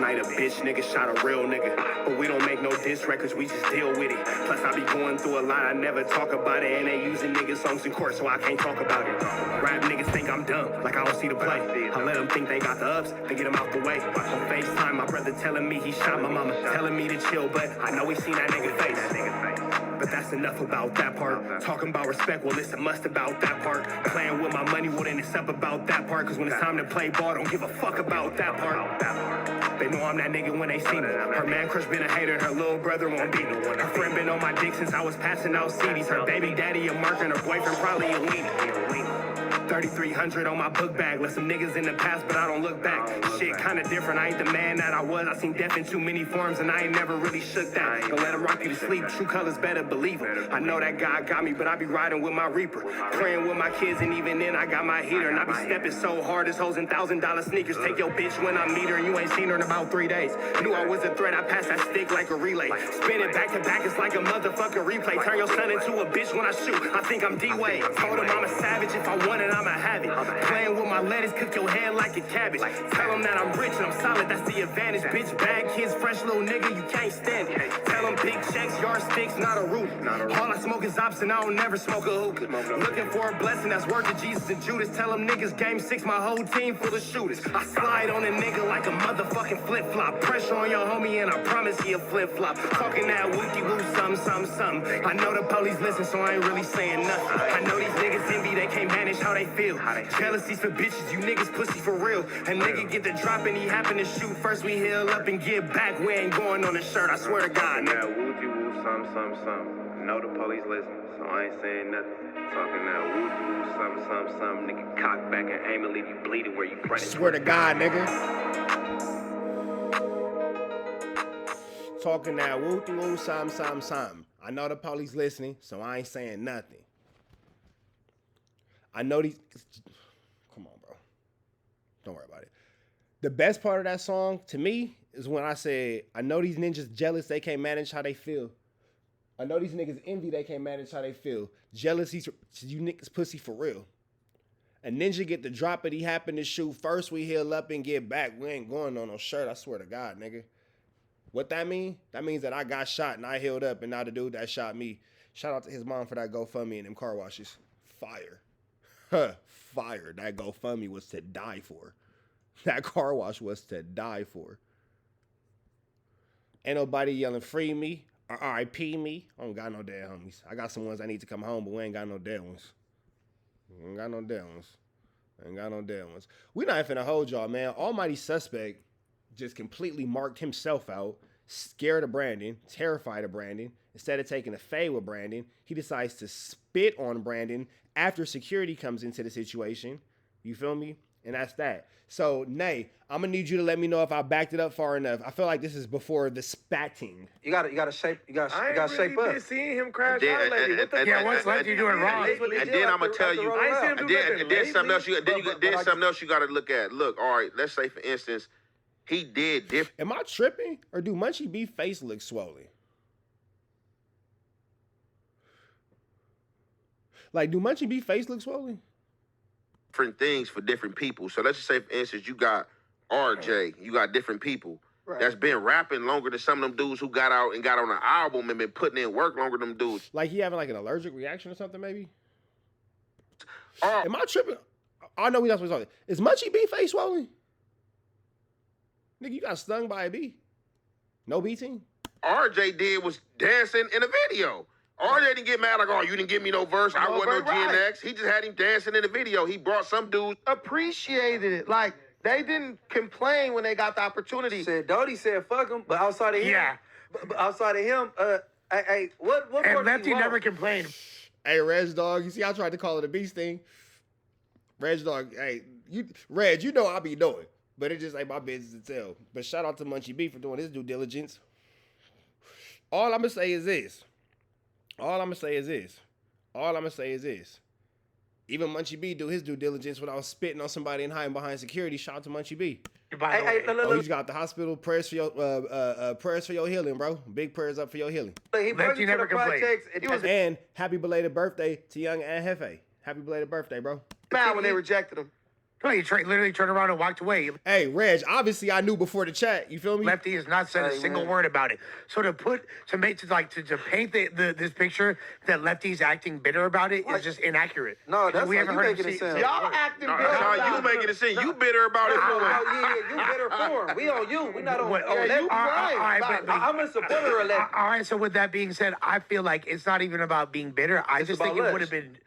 night a bitch nigga shot a real nigga. But we don't make no diss records, we just deal with it. Plus I be going through a lot, I never talk about it. And they using niggas songs in court, so I can't talk about it. Rap niggas think I'm dumb, like I don't see the play. I let them think they got the ups, they get them out the way. On FaceTime, my brother telling me he shot my mama, telling me to chill, but I know he seen that nigga face. But that's enough about that part. Talking about respect, well, it's a must about that part. Playing with my money, well, then it's up about that part. Cause when it's time to play ball, don't give a fuck about that part. They know I'm that nigga when they see me. Her man crush been a hater, her little brother won't beat me. Her friend been on my dick since I was passing out CDs. Her baby daddy a mark and her boyfriend probably a weenie. 3,300 on my book bag. Left some niggas in the past, but I don't look back. Shit kinda different, I ain't the man that I was. I seen death in too many forms and I ain't never really shook that. Don't let him rock you to sleep, true colors better believe him. I know that God got me, but I be riding with my reaper. Praying with my kids and even then I got my heater. And I be stepping so hard, this hoes in $1,000 sneakers. Take your bitch when I meet her and you ain't seen her in about 3 days. Knew I was a threat, I passed that stick like a relay. Spin it back to back, it's like a motherfucking replay. Turn your son into a bitch when I shoot, I think I'm D-Wade. Told him I'm a savage, if I want it, I'ma have it. Playing with my lettuce, cook your head like a cabbage. Tell them that I'm rich and I'm solid, that's the advantage. Bitch, bad kids, fresh little nigga, you can't stand it. Tell them big checks, yardsticks, not a roof. All I smoke is ops and I don't never smoke a hookah. Looking for a blessing that's worth it, Jesus and Judas. Tell them niggas game 6, my whole team full of shooters. I slide on a nigga like a motherfucking flip-flop. Pressure on your homie and I promise he a flip-flop. Talking that wookie-woo, something. I know the police listen, so I ain't really saying nothing. I know these niggas envy, they can't manage how they feel. Jealousy's for bitches, you niggas pussy for real. A nigga get the drop and he happen to shoot. First we heal up and get back. We ain't going on the shirt, I swear to God, nigga. Wookie-woo, something. Know the police listen, so I ain't saying nothing. Talking that wookie-woo, something. Nigga cock back and aim and leave you bleeding where you running. Swear to God, nigga. Talking that woo-woo, something. I know the police listening, so I ain't saying nothing. I know these... Come on, bro. Don't worry about it. The best part of that song, to me, is when I said, I know these ninjas jealous, they can't manage how they feel. I know these niggas envy, they can't manage how they feel. Jealousy, you niggas pussy for real. A ninja get the drop it, he happen to shoot. First we heal up and get back. We ain't going on no shirt, I swear to God, nigga. What that mean? That means that I got shot and I healed up and now the dude that shot me. Shout out to his mom for that GoFundMe and them car washes. Fire. Fire. That GoFundMe was to die for. That car wash was to die for. Ain't nobody yelling free me or RIP me. I don't got no dead homies. I got some ones I need to come home, but we ain't got no dead ones. We ain't got no dead ones. We not finna hold y'all, man. Almighty Suspect just completely marked himself out, scared of Brandon, terrified of Brandon. Instead of taking a fade with Brandon, he decides to spit on Brandon after security comes into the situation. You feel me? And that's that. So, Nay, I'm gonna need you to let me know if I backed it up far enough. I feel like this is before the spatting. You gotta shape. You gotta shape up. I ain't really been seeing him crash out lately. What's like you doing wrong? And then I'm gonna tell you. And then something else. Then something else you gotta look at. Look, all right. Let's say for instance, he did different. Am I tripping, or do Munchie B face look swollen? Like, do Munchie B face look swollen? Different things for different people. So let's just say, for instance, you got RJ, you got different people that's been rapping longer than some of them dudes who got out and got on an album and been putting in work longer than them dudes. Like he having like an allergic reaction or something, maybe? Am I tripping? I know we not supposed to talk. Is Munchie B face swollen? Nigga, you got stung by a bee. No bee team? RJ did was dancing in a video. RJ didn't get mad like, oh, you didn't give me no verse. I wasn't no GNX. He just had him dancing in the video. He brought some dudes. Appreciated it. Like, they didn't complain when they got the opportunity. Doty said, fuck him, but outside of him, what more and Lefty never complained. Hey, Reg Dog, you see, I tried to call it a beast thing. Reg Dog, hey, Reg, you know I be doing, but it just ain't my business to tell. But shout out to Munchie B for doing his due diligence. All I'm gonna say is this. Even Munchie B do his due diligence without spitting on somebody and hiding behind security. Shout out to Munchie B. He's got the hospital. Prayers for your healing, bro. Big prayers up for your healing. He brought you to the projects. And happy belated birthday to Young and Hefe. Happy belated birthday, bro. Mad when they rejected him. No, he literally turned around and walked away. Hey, Reg, obviously I knew before the chat. You feel me? Lefty has not said a single word about it. So to paint this picture that Lefty's acting bitter about it is just inaccurate. No, that's we like haven't you heard making him it say sound. Y'all acting bitter. That's how you making it seem. You bitter about it for Oh, what? yeah, you bitter for him. We on you. We not on What- Lefty. all right, but I'm a supporter of Lefty. all right. So with that being said, I feel like it's not even about being bitter. I just think about it would have been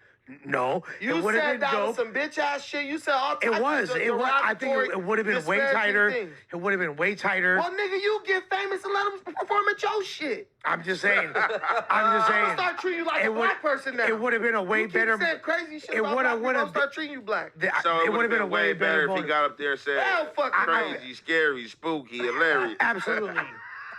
no. You it would have said been that dope. was some bitch ass shit. You said all types It was. of I think it would have been way disparaging tighter. things. It would have been way tighter. Well, nigga, you get famous and let them perform at your shit. I'm just saying. I'm just I'm saying. gonna start treating you like a black person now. It would have been a way you keep better. saying crazy shit it about woulda- black people, woulda I'm start treating you black. So it would have been a way better. if he got up there and said Hell fucking no. crazy, scary, spooky, hilarious. Absolutely.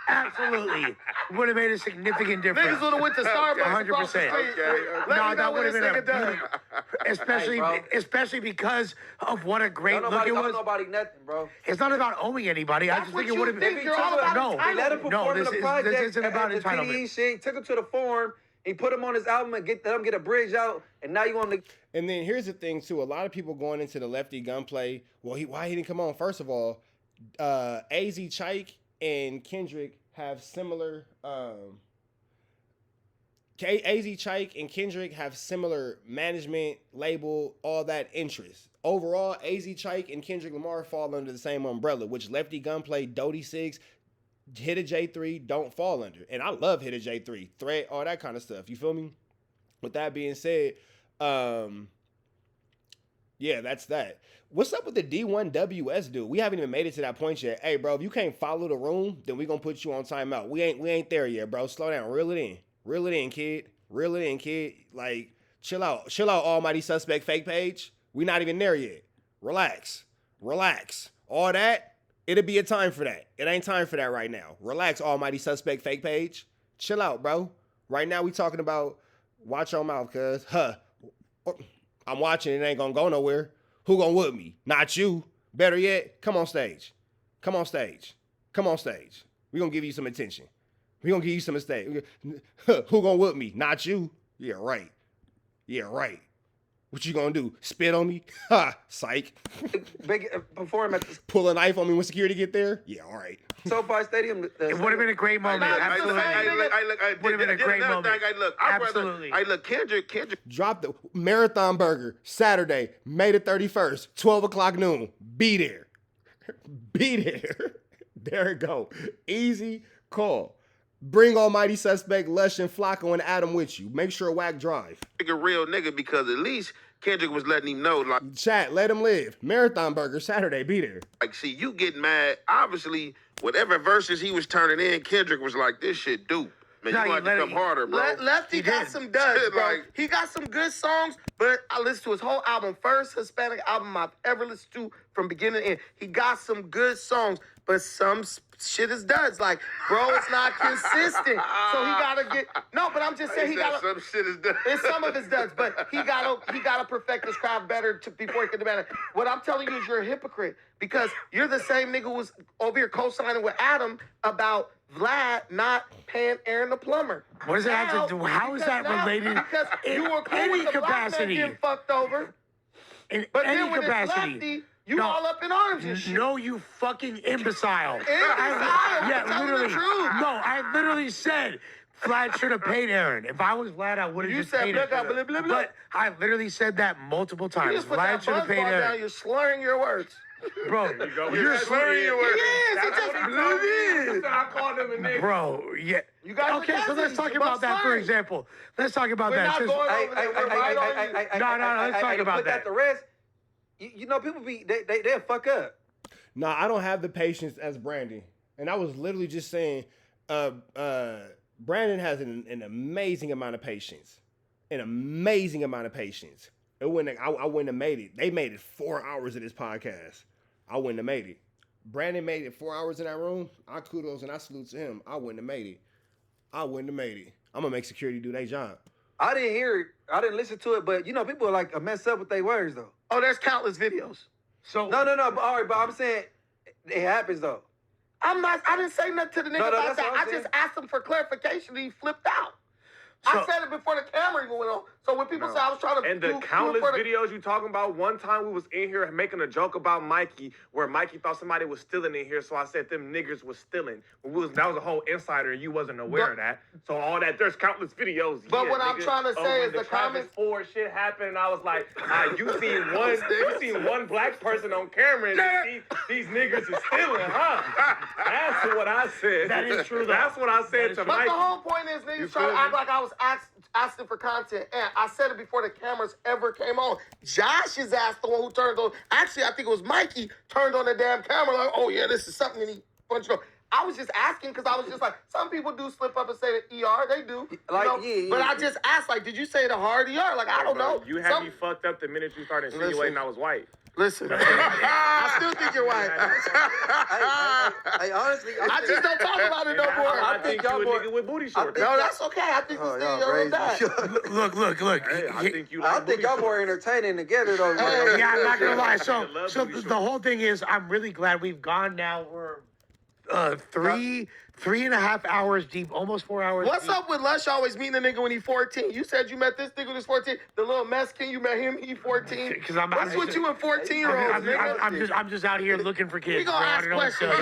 Absolutely. Would have made a significant difference. Niggas would have went to Starbucks across the 100%. street. Okay. Let me No, know that when would have this been a nigga done. especially, Hey, bro. especially because of what a great Don't look nobody it owe was. nobody nothing, bro. It's not about owing anybody. I That's just what think it you would have think. been. You're all about No. He let him entitlement. perform in this the is- project this isn't about at the entitlement. TDE shit. Took him to the forum. He put him on his album and let him get a bridge out. And now you want to. And then here's the thing too: a lot of people going into the Lefty gunplay. Well, why he didn't come on? First of all, AZ Chike and Kendrick have similar. AZ Chike and Kendrick have similar management, label, all that interest. Overall, AZ Chike and Kendrick Lamar fall under the same umbrella, which Lefty Gunplay, Doty 6, Hit a J3 don't fall under. And I love Hit a J3, Threat, all that kind of stuff. You feel me? With that being said, yeah, that's that. What's up with the D1WS dude? We haven't even made it to that point yet. Hey, bro, if you can't follow the room, then we gonna put you on timeout. We ain't there yet, bro. Slow down. Reel it in. Reel it in, kid. Reel it in, kid. Like, chill out. Chill out, Almighty Suspect fake page. We not even there yet. Relax. Relax. All that, it'll be a time for that. It ain't time for that right now. Relax, Almighty Suspect fake page. Chill out, bro. Right now we talking about watch your mouth, cuz. I'm watching. It ain't gonna go nowhere. Who gonna whoop me? Not you. Better yet, come on stage. Come on stage. Come on stage. We gonna give you some attention. We gonna give you some stage. Who gonna whoop me? Not you. Yeah, right. Yeah, right. What you gonna do? Spit on me? Ha, psych. Perform at the Pull a knife on me when security get there? Yeah, all right. SoFi Stadium. It would have been a great moment. Absolutely. Would have been a great moment. Absolutely. Kendrick. Drop the Marathon Burger, Saturday, May the 31st, 12 o'clock noon. Be there. Be there. There it go. Easy call. Bring Almighty Suspect, Lush, and Flocko and Adam with you. Make sure Whack drive. A real nigga because at least Kendrick was letting him know, like, Chat, let him live. Marathon Burger, Saturday, be there. see, you getting mad. Obviously, whatever verses he was turning in, Kendrick was like, this shit dupe. Man, No, you you gonna have to come harder, bro. Lefty He got did. some duds, bro. Like- He got some good songs, but I listened to his whole album. First Hispanic album I've ever listened to from beginning to end. He got some good songs, but some shit is duds. Like, bro, it's not consistent. So he gotta get but I'm just saying he gotta. some shit is done. It's some of his duds, but he gotta perfect his craft better before he can demand it. What I'm telling you is you're a hypocrite because you're the same nigga who was over here co-signing with Adam about Vlad not paying Aaron the plumber. What does that have to do? How is that related Because you in were cool any with the black man capacity? getting fucked over, In but any then when capacity. it's Lefty, you No. all up in arms and shit. No, you fucking imbecile. I'm telling literally. the truth. No, I literally said Vlad should have paid Aaron. If I was Vlad, I would have You just said paid blah, him. blah, blah, blah. But I literally said that multiple You times. just put Vlad that should have buzz paid bar down. Aaron. You're slurring your words. Bro, you're slurring your He words. is. He just blew in. I called him a nigga. Bro, yeah. You guys are Okay, so let's cousins. talk You're about both that, for slurring. example. Let's talk about We're that. not Since- going over there. We're right on you. Let's talk about put that. The rest, you know, people they'll fuck up. Nah, I don't have the patience as Brandon. And I was literally just saying, Brandon has an amazing amount of patience. An amazing amount of patience. I wouldn't have made it. They made it 4 hours of this podcast. I wouldn't have made it. Brandon made it 4 hours in that room. I kudos and I salute to him. I wouldn't have made it. I'm gonna make security do their job. I didn't hear it. I didn't listen to it, but you know, people are like mess up with their words though. Oh, there's countless videos. So No. But, all right, but I'm saying it happens though. I didn't say nothing to the nigga No, about that's that. what I'm I just saying. asked him for clarification and he flipped out. So- I said it before the camera even went on. So when people say I was trying to And the countless videos you talking about, one time we was in here making a joke about Mikey, where Mikey thought somebody was stealing in here, so I said them niggers was stealing. That was a whole insider, and you wasn't aware of that. So all that, there's countless videos. But what I'm trying to say is the comments. Before shit happened, and I was like, you seen one black person on camera, and these niggas is stealing, huh? That's what I said. That is true, though. That's what I said to Mikey. But the whole point is niggas trying to act like I was asking for content. And I said it before the cameras ever came on. Josh's ass the one who turned on. Actually, I think it was Mikey turned on the damn camera like, oh yeah, this is something. And he punched on. I was just asking because I was just like, some people do slip up and say the ER. They do. Like, But I just asked, like, did you say the hard ER? Like, I don't know. You had me fucked up the minute you started insinuating I was white. Listen, I still think you're white. I honestly, I just don't talk about it no more. I think you a nigga with booty shorts. No, that's okay. I think you still your dad. Look. Hey, I think y'all more entertaining together though. Yeah, I'm not gonna lie. So the whole thing is, I'm really glad we've gone now. We're 3.5 hours deep, almost 4 hours. What's deep. up with Lush always meeting a nigga when he's 14? You said you met this nigga when he's 14. The little Mexican, you met him, he 14. Because What's with you and 14-year-olds, nigga? I'm just out here looking for kids. We gonna ask questions.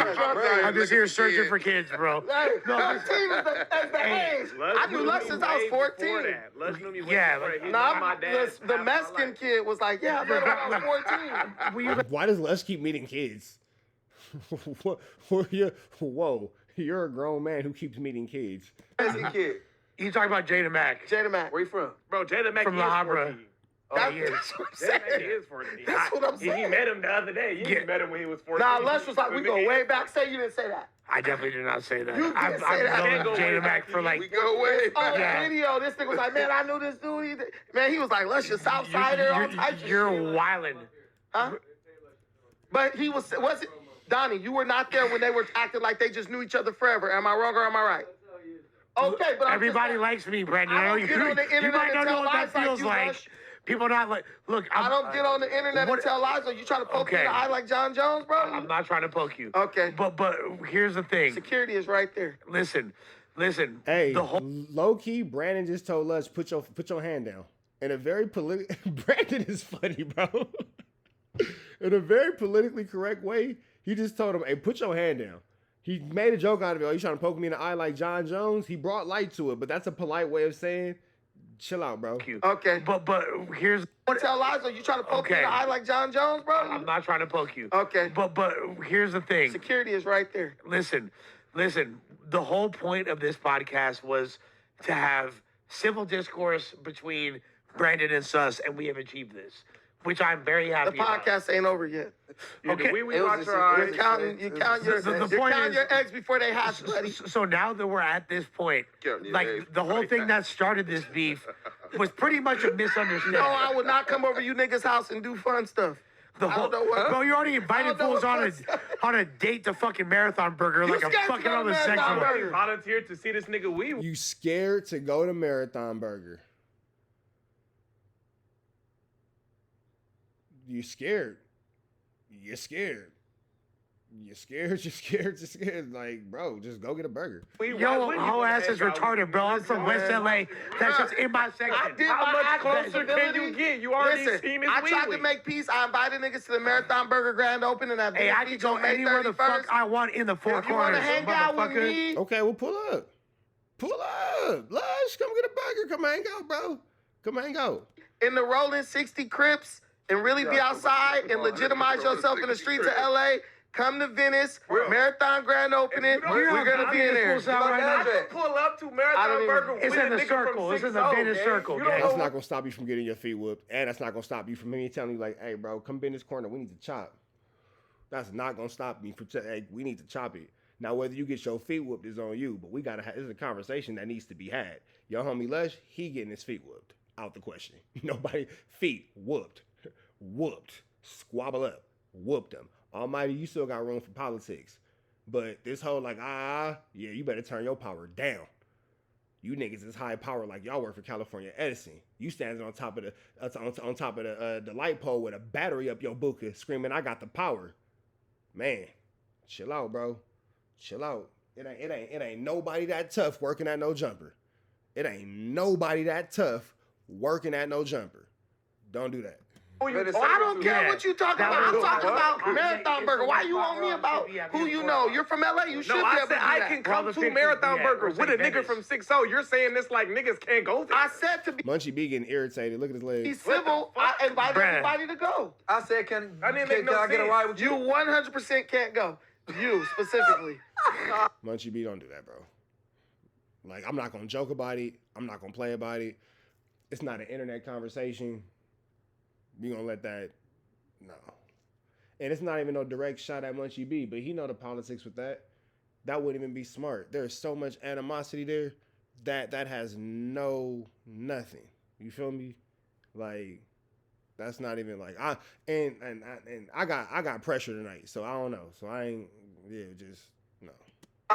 I'm just here searching for kids, bro. 15 is the age. I knew Lush since I was 14. Lush knew me Yeah, before that. He's Nah, my dad. the Mexican kid was like, yeah, I met him when I was 14. Why does Lush keep meeting kids? Whoa, you're a grown man who keeps meeting kids. Mexican kid. You talking about Jada Mack? Jada Mack. Where you from? Bro, Jada Mack From is La Habra. 14. That's what I'm Jada Mack saying. is 14. That's what I'm saying. He met him the other day. You met him when he was 14. Nah, Lush was like, we go way back. Say you didn't say that. I definitely did not say that. You did I've say that. known Jada Mack for like. We go way Oh, back. Yeah. video. This nigga was like, man, I knew this dude. Man, he was like, Lush, your Southsider, all types of You're shit. wildin'. Huh? But he was it? Donnie, you were not there when they were acting like they just knew each other forever. Am I wrong or am I right? Okay, but Everybody likes me, Brandon. I don't You get on the you internet might and not tell know what lies that like feels you, like. Lush. People not like. Look, I don't get on the internet and tell lies. Are you trying to poke me in the eye like John Jones, bro? I'm not trying to poke you. Okay. But here's the thing. Security is right there. Listen. Hey, The whole low key, Brandon just told Lush, put your hand down. In a very Brandon is funny, bro. In a very politically correct way, he just told him, hey, put your hand down. He made a joke out of it. Oh, you trying to poke me in the eye like John Jones? He brought light to it, but that's a polite way of saying, chill out, bro. Okay. But here's Tell lies. Are you trying to poke me in the eye like John Jones, bro? I'm not trying to poke you. Okay. But here's the thing. Security is right there. Listen. The whole point of this podcast was to have civil discourse between Brandon and Sus, and we have achieved this, which I'm very The happy about. podcast ain't over yet. Okay. We It was watch a- our it eyes. was You count your eggs before they hatch, buddy. So now that we're at this point, Counting your like eggs the whole before thing they that started this beef was pretty much a misunderstanding. No, I would not come over you niggas' house and do fun stuff. The I whole, don't know what- bro, you already I invited don't know fools what on a date to fucking Marathon Burger like a scared to fucking go to Marathon homosexual. Burger? Volunteered to see this nigga weed. You scared to go to Marathon Burger. You scared. You're scared. You're scared. Like, bro, just go get a burger. Yo, whole ass is retarded, bro. I'm from West LA. That's just in my section. I did How my much closer can accessibility. you get? You already Listen, seen his I tried wee-wee. to make peace. I invited niggas to the Marathon Burger grand opening at Hey, I Beach can go on May anywhere the fuck 31st. I want in the four If you want corners, to hang out with motherfucker. me, Okay, well, pull up. Lush, come get a burger. Come hang out, bro. Come hang out. in the Rolling 60 Crips and really be outside and legitimize yourself in the streets of LA, come to Venice, Marathon grand opening. We're going to be in there. I can pull up to Marathon Burger It's with in a the nigga circle. from It's in the 6-0, Venice gang. circle, You don't gang. know That's not gonna stop you from getting your feet whooped, and that's not gonna stop you from me telling you like, "Hey, bro, come be in this corner. We need to chop." That's not gonna stop me from hey, we need to chop it. Now, whether you get your feet whooped is on you, but we gotta have. This is a conversation that needs to be had. Your homie Lush, he getting his feet whooped. Out the question. Nobody feet whooped, squabble up, whooped them. Almighty, you still got room for politics, but this whole like yeah, you better turn your power down. You niggas is high power like y'all work for California Edison. You standing on top of the light pole with a battery up your buka, screaming, "I got the power." Man, chill out, bro. Chill out. It ain't nobody that tough working at no jumper. It ain't nobody that tough working at no jumper. Don't do that. I don't care what you talking about. I'm talking about Marathon Burger. Why you on me about who you know? You're from LA. You should No, be I able to said do I that. can come to Marathon Burger with a nigga from 6-0. You're saying this like niggas can't go there. I said to be Munchie B getting irritated. Look at his legs. civil. I invite everybody to go. I said, can I didn't make no I get a sense. ride with You 100% can't go. You specifically. Munchie B, don't do that, bro. Like, I'm not gonna joke about it. I'm not gonna play about it. It's not an internet conversation. We gonna let that. No. And it's not even no direct shot at Munchie B, but he know the politics with that. That wouldn't even be smart. There's so much animosity there that has nothing. You feel me? Like, that's not even like I got pressure tonight, so I don't know. So I ain't just no.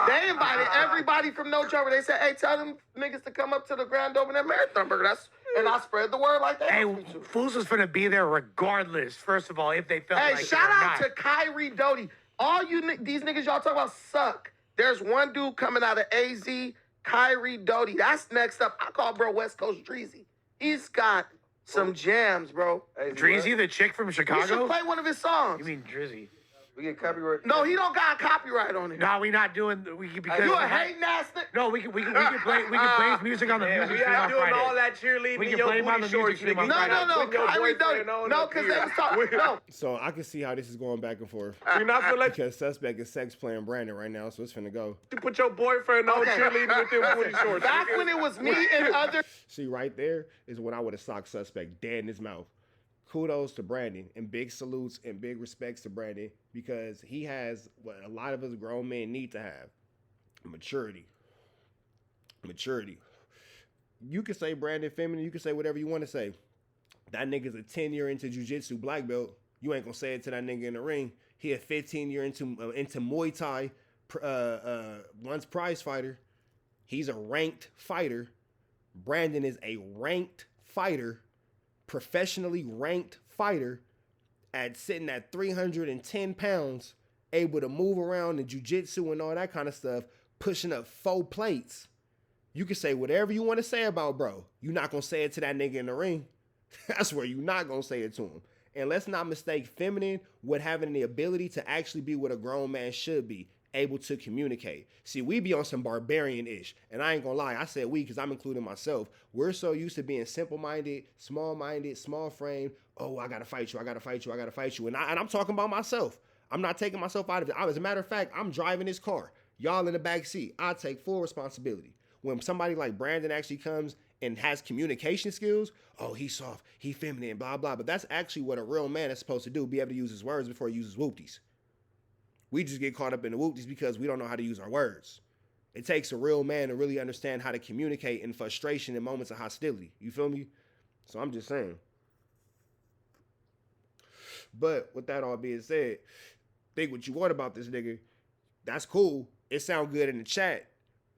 They invited everybody from No Jumper. They said, hey, tell them niggas to come up to the Grand Open at Marathon Burger. And I spread the word like that. Hey, Fools was finna be there regardless. First of all, if they felt Hey, like shout out to Kyrie Doty. All these niggas y'all talk about suck. There's one dude coming out of AZ, Kyrie Doty. That's next up. I call bro West Coast Dreezy. He's got some jams, bro. Dreezy, the chick from You should Chicago. play one of his songs. You mean Drizzy? We get copyright. No, he don't got copyright on it. No, we not doing. Because You a hating ass nigga. No, we can play his music on the Yeah, music we stream have on doing Friday. all that cheerleading We in can your play him on booty the shorts, music stream nigga. on No, Put your Kyrie Doty. boyfriend on No, up because here. they was talking. No. So I can see how this is going back and forth. You're not gonna let Because Suspect is sex playing Brandon right now, so it's finna go. you put your boyfriend on Okay. cheerleading with them booty shorts. Back nigga. when it was me and other. See, right there is when I would have socked Suspect dead in his mouth. Kudos to Brandon and big salutes and big respects to Brandon because he has what a lot of us grown men need to have. Maturity. You can say Brandon feminine, you can say whatever you want to say. That nigga's a 10-year into jiu-jitsu black belt. You ain't gonna say it to that nigga in the ring. He a 15-year into Muay Thai, once prize fighter. He's a ranked fighter. Brandon is a ranked fighter, professionally ranked fighter, sitting at 310 pounds, able to move around in jiu-jitsu and all that kind of stuff, pushing up 4 plates. You can say whatever you want to say about bro. You're not going to say it to that nigga in the ring. That's where you're not going to say it to him. And let's not mistake feminine with having the ability to actually be what a grown man should be, able to communicate. See, we be on some barbarian-ish. And I ain't going to lie, I said we because I'm including myself. We're so used to being simple-minded, small frame. Oh, I got to fight you. And I'm talking about myself. I'm not taking myself out of it. As a matter of fact, I'm driving this car. Y'all in the back seat. I take full responsibility. When somebody like Brandon actually comes and has communication skills, oh, he's soft, he feminine, blah, blah. But that's actually what a real man is supposed to do, be able to use his words before he uses whoopties. We just get caught up in the whoopties because we don't know how to use our words. It takes a real man to really understand how to communicate in frustration in moments of hostility. You feel me? So I'm just saying. But with that all being said, think what you want about this nigga. That's cool. It sound good in the chat.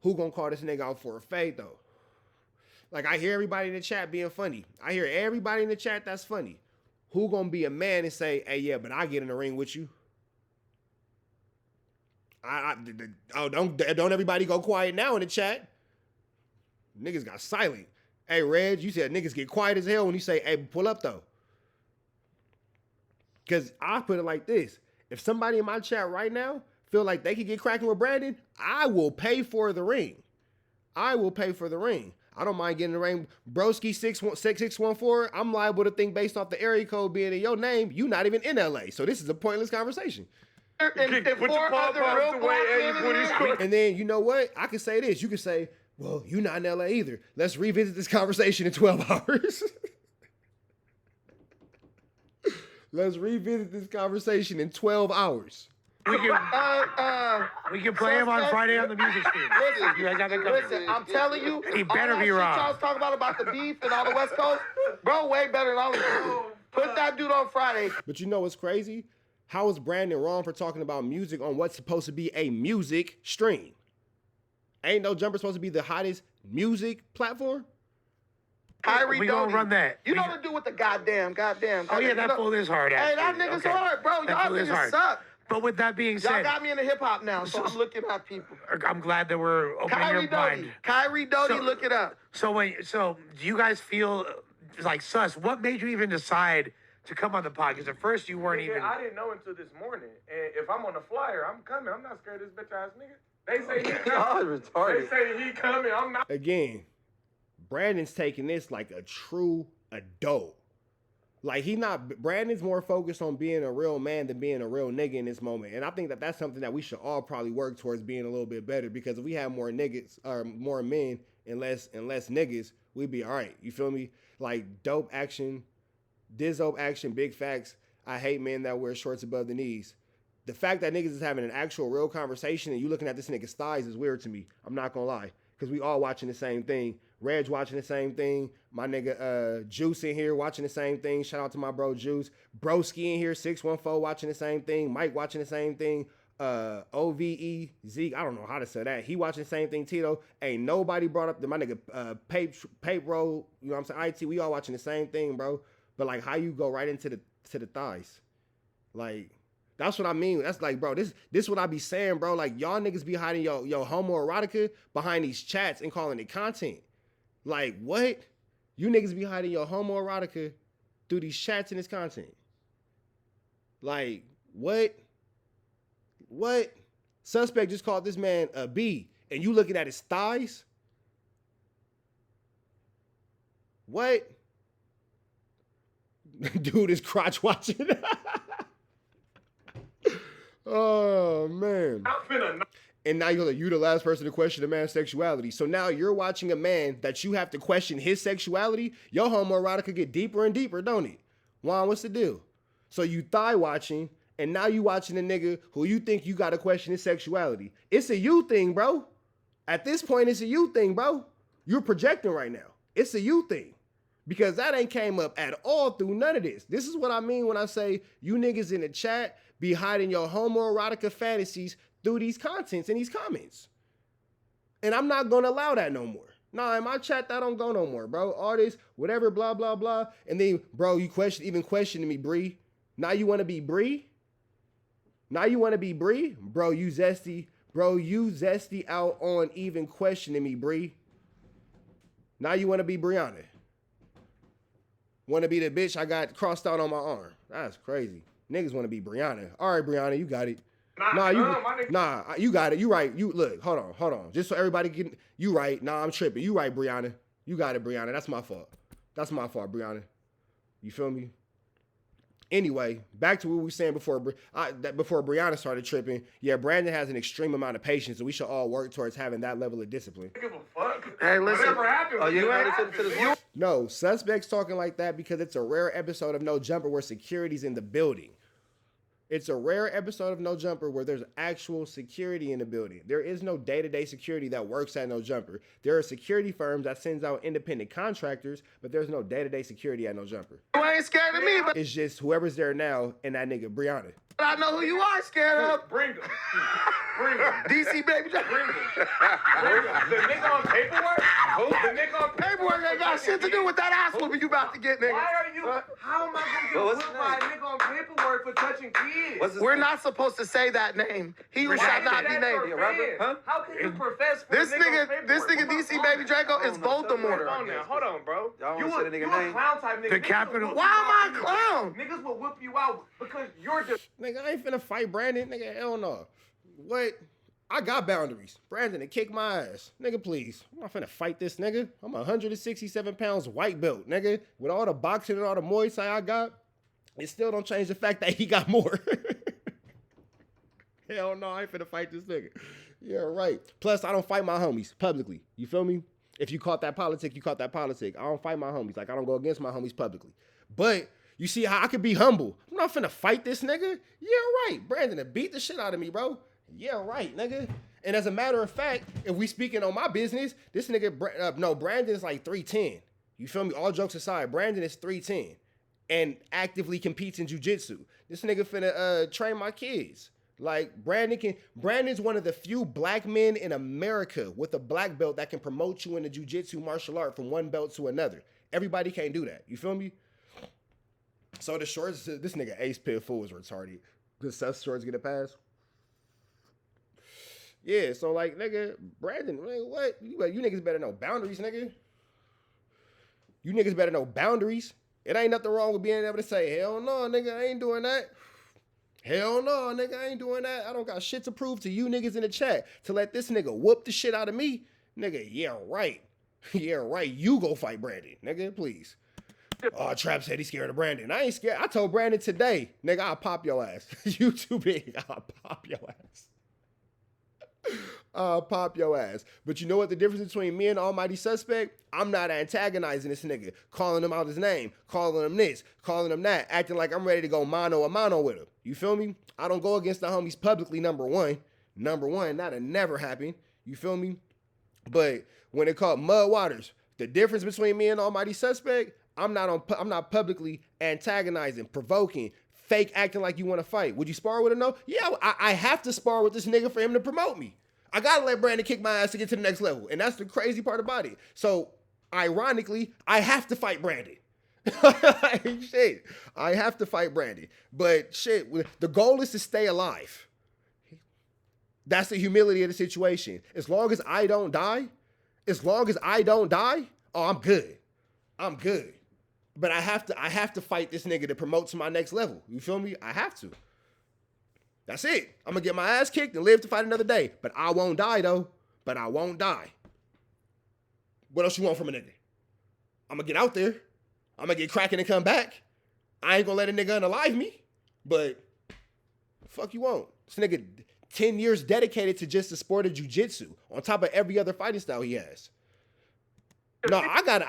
Who gonna call this nigga out for a fade though? Like, I hear everybody in the chat being funny. I hear everybody in the chat that's funny. Who gonna be a man and say, hey, yeah, but I get in the ring with you? Don't everybody go quiet now in the chat. Niggas got silent. Hey, Reg, you said niggas get quiet as hell when you say, hey, pull up though. Because I put it like this. If somebody in my chat right now feel like they could get cracking with Brandon, I will pay for the ring. I don't mind getting the ring. Broski 6614, I'm liable to think based off the area code being in your name, you not even in LA. So this is a pointless conversation. And Put your palm out the way and you booty shorts. And then, you know what? I can say this. You can say, well, you not in LA either. Let's revisit this conversation in 12 hours. Let's revisit this conversation in 12 hours. We can play him on Friday on the music stream. Listen, I'm telling you, He better all that be shit wrong. y'all was talking about the beef and all the West Coast, bro, way better than all of you. Put that dude on Friday. But you know what's crazy? How is Brandon wrong for talking about music on what's supposed to be a music stream? Ain't No Jumper supposed to be the hottest music platform? Kyrie We gonna Doty. run that. You know the dude with the goddamn. Oh yeah, that fool is hard. Hey, that actually. nigga's Okay. hard, bro. That Y'all fool is niggas hard. suck. But with that being Y'all said, got me into hip hop now, so I'm looking at people. I'm glad that we're opening Kyrie your mind. Doty. Kyrie Doty, So- look it up. So do you guys feel like, Sus, what made you even decide to come on the podcast? Because at first you weren't even. I didn't know until this morning. And if I'm on the flyer, I'm coming. I'm not scared of this bitch ass nigga. They say he coming. retarded. They say he coming. I'm not. Again, Brandon's taking this like a true adult. Like Brandon's more focused on being a real man than being a real nigga in this moment. And I think that that's something that we should all probably work towards being a little bit better, because if we have more niggas or more men and less niggas, we'd be all right. You feel me? Like dope action, dope action, big facts. I hate men that wear shorts above the knees. The fact that niggas is having an actual real conversation and you looking at this nigga's thighs is weird to me. I'm not gonna lie. Because we all watching the same thing. Reg watching the same thing. My nigga Juice in here watching the same thing. Shout out to my bro Juice. Broski in here, 614 watching the same thing. Mike watching the same thing. OVE, Zeke, I don't know how to say that. He watching the same thing. Tito, ain't nobody brought up my nigga Pape Roll, you know what I'm saying? IT, we all watching the same thing, bro. But like how you go right into the thighs. Like, that's what I mean. That's like, bro, this what I be saying, bro. Like, y'all niggas be hiding your homoerotica behind these chats and calling it content. Like, what? You niggas be hiding your homoerotica through these chats and this content. Like, what? What? Suspect just called this man a B, and you looking at his thighs? What? Dude is crotch watching. Oh, man. And now you're the last person to question a man's sexuality. So now you're watching a man that you have to question his sexuality. Your homoerotica get deeper and deeper, don't it? Juan, what's the deal? So you thigh watching, and now you watching a nigga who you think you got to question his sexuality. It's a you thing, bro. At this point, it's a you thing, bro. You're projecting right now. It's a you thing. Because that ain't came up at all through none of this. This is what I mean when I say you niggas in the chat be hiding your homoerotica fantasies through these contents and these comments. And I'm not going to allow that no more. Nah, in my chat, that don't go no more, bro. All this, whatever, blah, blah, blah. And then, bro, you questioning me, Bree. Now you want to be Bree? Now you want to be Bree? Bro, you zesty. Bro, you zesty out on even questioning me, Bree. Now you want to be Brianna. Want to be the bitch I got crossed out on my arm. That's crazy. Niggas want to be Brianna. All right, Brianna, you got it. You got it. You right. You look, hold on. Just so everybody can, you right. Nah, I'm tripping. You right, Brianna. You got it, Brianna. That's my fault. Brianna. You feel me? Anyway, back to what we were saying before Brianna started tripping. Yeah, Brandon has an extreme amount of patience, and we should all work towards having that level of discipline. Give a fuck. Hey, listen. Whatever happened. You ain't listening to this. No, suspects talking like that because it's a rare episode of No Jumper where security's in the building. It's a rare episode of No Jumper where there's actual security in the building. There is no day-to-day security that works at No Jumper. There are security firms that sends out independent contractors, but there's no day-to-day security at No Jumper. You ain't scared of me, but It's just whoever's there now and that nigga Brianna. I know who you are scared of. Bring him. Bring him. DC baby. Bring him. Bring him. The nigga on paperwork? Who? The nigga on Paperwork ain't got shit to do with that ass whooping you about to get, nigga. Why are you? How am I gonna get whipped by a nigga on paperwork for touching kids? We're not supposed to say that name. He who shall not be named. Huh? How can you profess for This a nigga on nigga, this paperwork? nigga DC baby Draco is Voldemort. Hold on, bro. Y'all You wanna say the nigga a name? clown type nigga. The Niggas capital- will Why am I whip a clown? you out. Niggas will whip you out because you're just. Nigga, I ain't finna fight Brandon. Nigga, hell no. What? I got boundaries. Brandon to kick my ass. Nigga, please. I'm not finna fight this nigga. I'm 167 pounds white belt, nigga. With all the boxing and all the Muay Thai I got, it still don't change the fact that he got more. Hell no, I ain't finna fight this nigga. Yeah, right. Plus, I don't fight my homies publicly. You feel me? If you caught that politic, you caught that politic. I don't fight my homies. Like, I don't go against my homies publicly. But you see how I could be humble. I'm not finna fight this nigga. Yeah, right. Brandon to beat the shit out of me, bro. Yeah, right, nigga. And as a matter of fact, if we speaking on my business, this nigga, Brandon's like 310. You feel me? All jokes aside, Brandon is 310 and actively competes in jiu-jitsu. This nigga finna train my kids. Like, Brandon's one of the few black men in America with a black belt that can promote you in the jiu-jitsu martial art from one belt to another. Everybody can't do that. You feel me? So the shorts, this nigga Ace Pitbull is retarded. Good sus shorts get a pass. Yeah, so like, nigga, Brandon, nigga, what? You niggas better know boundaries, nigga. You niggas better know boundaries. It ain't nothing wrong with being able to say, hell no, nigga, I ain't doing that. Hell no, nigga, I ain't doing that. I don't got shit to prove to you niggas in the chat to let this nigga whoop the shit out of me. Nigga, yeah, right. Yeah, right. You go fight Brandon, nigga, please. Oh, Trap said he's scared of Brandon. I ain't scared. I told Brandon today, nigga, I'll pop your ass. You too big. I'll pop your ass. I'll pop your ass. But you know what the difference between me and the Almighty Suspect? I'm not antagonizing this nigga, calling him out his name, calling him this, calling him that, acting like I'm ready to go mano a mano with him. You feel me? I don't go against the homies publicly, number one. Number one, that'll never happen. You feel me? But when it called Mud Waters, the difference between me and Almighty Suspect, I'm not publicly antagonizing, provoking, fake acting like you want to fight. Would you spar with him? No? Yeah, I have to spar with this nigga for him to promote me. I gotta let Brandon kick my ass to get to the next level. And that's the crazy part about it. So, ironically, I have to fight Brandon. Shit. I have to fight Brandon. But shit, the goal is to stay alive. That's the humility of the situation. As long as I don't die, oh, I'm good. I'm good. But I have to fight this nigga to promote to my next level. You feel me? I have to. That's it. I'm gonna get my ass kicked and live to fight another day. But I won't die though. But I won't die. What else you want from a nigga? I'm gonna get out there. I'm gonna get cracking and come back. I ain't gonna let a nigga unalive me. But fuck you want. This nigga 10 years dedicated to just the sport of jiu-jitsu on top of every other fighting style he has. No, I gotta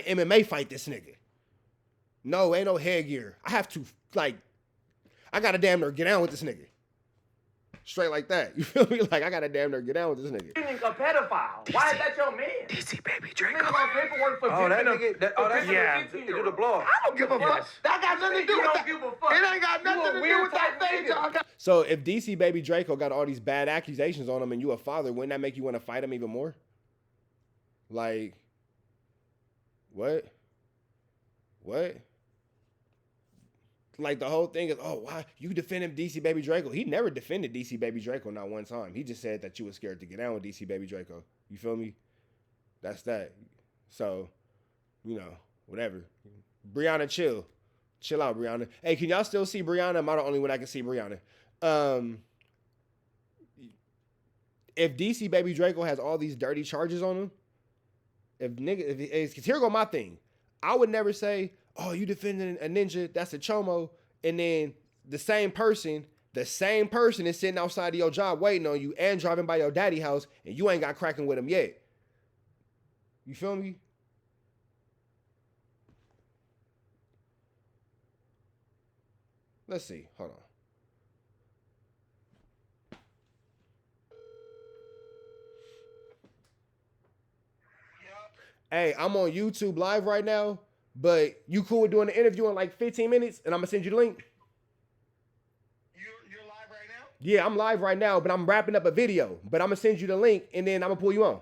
MMA fight this nigga. No, ain't no headgear. I have to, like, I gotta damn near get down with this nigga. Straight like that. You feel me? Like, I gotta damn near get down with this nigga. Being a pedophile. Why is that your man? DC Baby Draco. Nigga on paperwork for Oh, that nigga. That's yeah. to do the blog. I don't give a fuck. That got nothing to do You with don't that. give a fuck. It ain't got You a nothing to do weird with that type of thing nigga. y'all got. So if DC Baby Draco got all these bad accusations on him and you a father, wouldn't that make you want to fight him even more? Like, what? Like the whole thing is, oh, why you defending DC Baby Draco? He never defended DC Baby Draco not one time. He just said that you were scared to get down with DC Baby Draco. You feel me? That's that. So, you know, whatever. Brianna, chill. Chill out, Brianna. Hey, can y'all still see Brianna? Am I the only one that can see Brianna? If DC Baby Draco has all these dirty charges on him, because here go my thing. I would never say, oh, you defending a ninja, that's a chomo, and then the same person is sitting outside of your job waiting on you and driving by your daddy house, and you ain't got cracking with him yet. You feel me? Let's see. Hold on. Hey, I'm on YouTube live right now, but you cool with doing the interview in like 15 minutes, and I'm gonna send you the link. You're live right now? Yeah, I'm live right now, but I'm wrapping up a video. But I'm gonna send you the link, and then I'm gonna pull you on.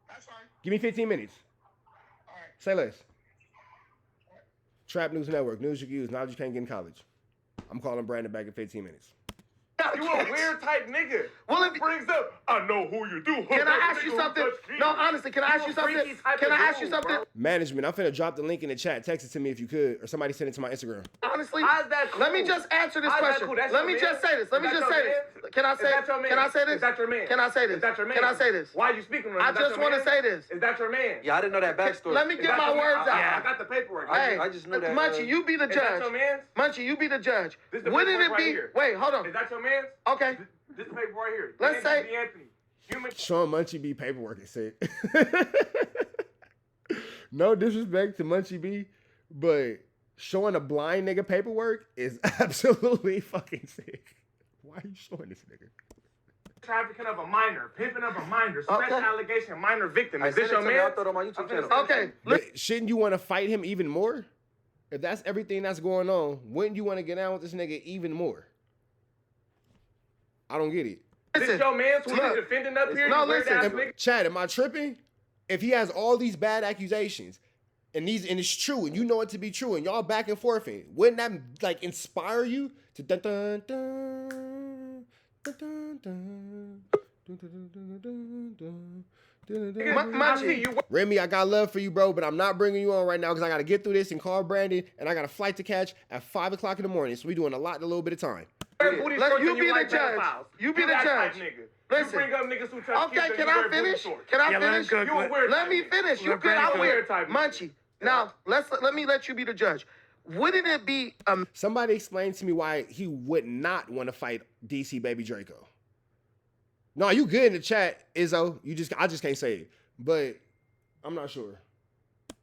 That's fine. Give me 15 minutes. All right. Say less. Trap News Network, news you can use, knowledge you can't get in college. I'm calling Brandon back in 15 minutes. You a weird type nigga. Well, It brings up, I know who you do. Can I ask you something? No, honestly, can I ask you something? Can I ask you something? Management, I'm finna drop the link in the chat. Text it to me if you could, or somebody send it to my Instagram. Honestly, How's that cool? let me just answer this How's that question. cool? That's Let your me man? just say this. Let me Is that just your say man? this. Can I Is say? that your man? Can I say this? Is that your man? Can I say this? Is that your man? Can I say this? Why are you speaking on him? I Is that just your want to man? say this. Is that your man? Yeah, I didn't know that backstory. Let me Is get that my your man? words out. Yeah, I got the paperwork. Hey, I just knew that, Munchie, you be the Is that judge. your man? Munchie, you be the judge. This the Wouldn't paperwork it be? right here. Wait, hold on. Is that your man? Okay. This is the paper right here. Let's say- Anthony. Human. Sean Munchie B paperwork is sick. No disrespect to Munchie B, but showing a blind nigga paperwork is absolutely fucking sick. Why are you showing this nigga? Trafficking of a minor, pimping of a minor, special Okay. allegation, minor victim. I Is this sent it your to me. man? I throw it on my YouTube channel. Okay. But shouldn't you want to fight him even more? If that's everything that's going on, wouldn't you want to get down with this nigga even more? I don't get it. Is this Listen, your man who look. you defending up here? No, you weird listen. ass nigga? Chad, am I tripping? If he has all these bad accusations and it's true and you know it to be true and y'all back and forthing, wouldn't that like inspire you to dun dun dun dun dun dun dun dun dun dun I see you. Remy, I got love for you, bro, but I'm not bringing you on right now because I got to get through this and call Brandon, and I got a flight to catch at 5 o'clock in the morning. So we doing a lot in a little bit of time. You be the judge. You be the judge. Listen. You bring up niggas who touch Okay, kids can and you I wear booty finish? shorts. Can I Yeah, let finish? him cook. You a weird Let type me nigga. finish. You Let good? Brandon I'm cook. weird. Type. Munchie. Now, let me let you be the judge. Wouldn't it be Somebody explain to me why he would not want to fight DC Baby Draco. No, you good in the chat, Izzo. I just can't say it. But I'm not sure.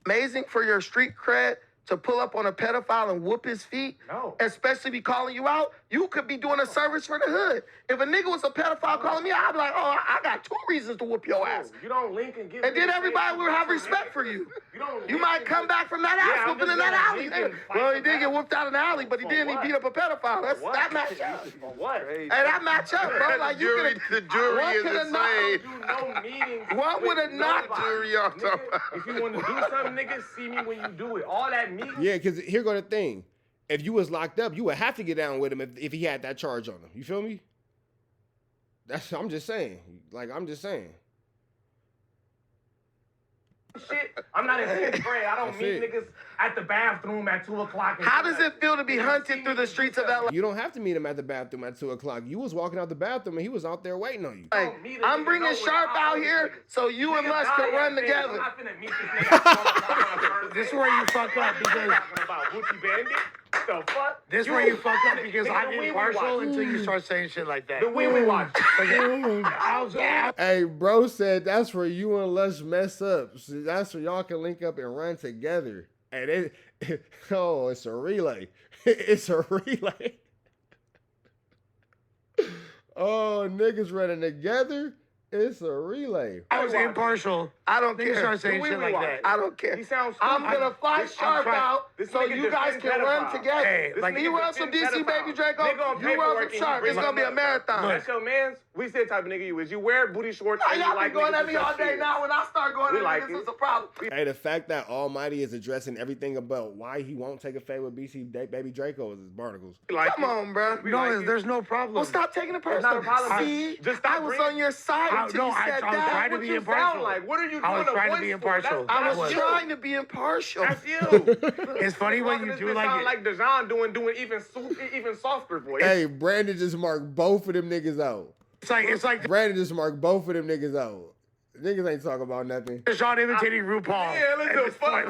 amazing for your street cred to pull up on a pedophile and whoop his feet? No. Especially be calling you out? You could be doing a service for the hood. If a nigga was a pedophile calling me out, I'd be like, oh, I got 2 reasons to whoop your ass. You don't link and give. And then niggas everybody space will to have fight respect niggas. for you. You don't. You link might and come give- back from that Yeah, ass I'm whooping just in that saying, alley. link and fight Well, he for did get that. whooped out in the alley, but he For didn't. He what? beat up a pedophile. That's What? that match up. For what? Hey, that match up, bro. Like you jury, could the jury one is coulda not- insane. Do no meetings. One with woulda not- nobody. Jury y'all Nigga, talking about. if you want to do something, nigga, see me when you do it. All that meeting. Yeah, because here go the thing. If you was locked up, you would have to get down with him if he had that charge on him. You feel me? I'm just saying. I'm just saying. Shit, I'm not in 6th grade. I don't That's meet it. niggas at the bathroom at 2 o'clock. How does it feel to be hunted through the streets of LA? You don't have to meet him at the bathroom at 2 o'clock. You was walking out the bathroom and he was out there waiting on you. Like, I'm bringing Sharp out here so you and Lush can run together. I'm not finna meet this nigga. This is where you fuck up because talking about Gucci Bandit. The fuck? this is where you fuck up because Nigga, I'm the wee-wee impartial watch. until you start saying shit like that. The wee-wee watch. Hey, bro said that's where you and Lush mess up. So that's where y'all can link up and run together. And it's a relay. It's a relay. Oh, niggas running together. It's a relay. I was impartial. I don't Then you care. start saying The shit like wee-wee that. I don't care. He sounds I'm stupid. gonna fly This- Sharp I'm trying- out this so nigga you guys defend can run pedophile. together. Hey, like You run some DC Baby Draco, Nigga on you run paperwork some and Sharp. you It's gonna be a bring marathon. That's your man's. We see the type of nigga you is. You wear booty shorts Nah, and you y'all like been going niggas at me who all touch day kids. now. When I start going We at like niggas, it. it's a problem. Hey, the fact that Almighty is addressing everything about why he won't take a fade with Baby Draco is his barnacles. We like Come it. on, bro. We No, like it. there's no problem. Well, stop taking it There's personal. not a problem. See, Just stop I was bringing- on your side until you said I was that. trying to What be you impartial. sound like? What are you doing? I was a trying to voice be for? impartial. I That's was you. trying to be impartial. That's you. It's funny when you do like sound it. like Dejan doing even softer voice. Hey, Brandon just marked both of them niggas out. It's like Brandon just marked both of them niggas out. Niggas ain't talking about nothing. Deshaun imitating RuPaul. Yeah, let's At do this fuck. point.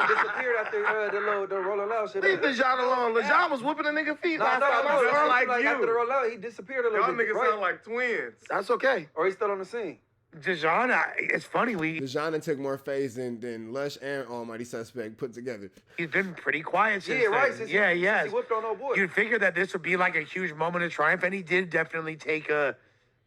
Disappeared after the rolling out shit. Leave LeJon alone. LeJon was whooping a nigga feet last time. no, I saw like him. you. After the rollout, he disappeared a little Y'all bit. niggas right? sound like twins. That's okay. Or he's still on the scene. Deshaun, it's funny. DeJounte took more phase than Lush and Almighty Suspect put together. He's been pretty quiet since Yeah, right. then. Since Yeah, he, yes. Since he whipped on old boy. You'd figure that this would be like a huge moment of triumph, and he did definitely take a,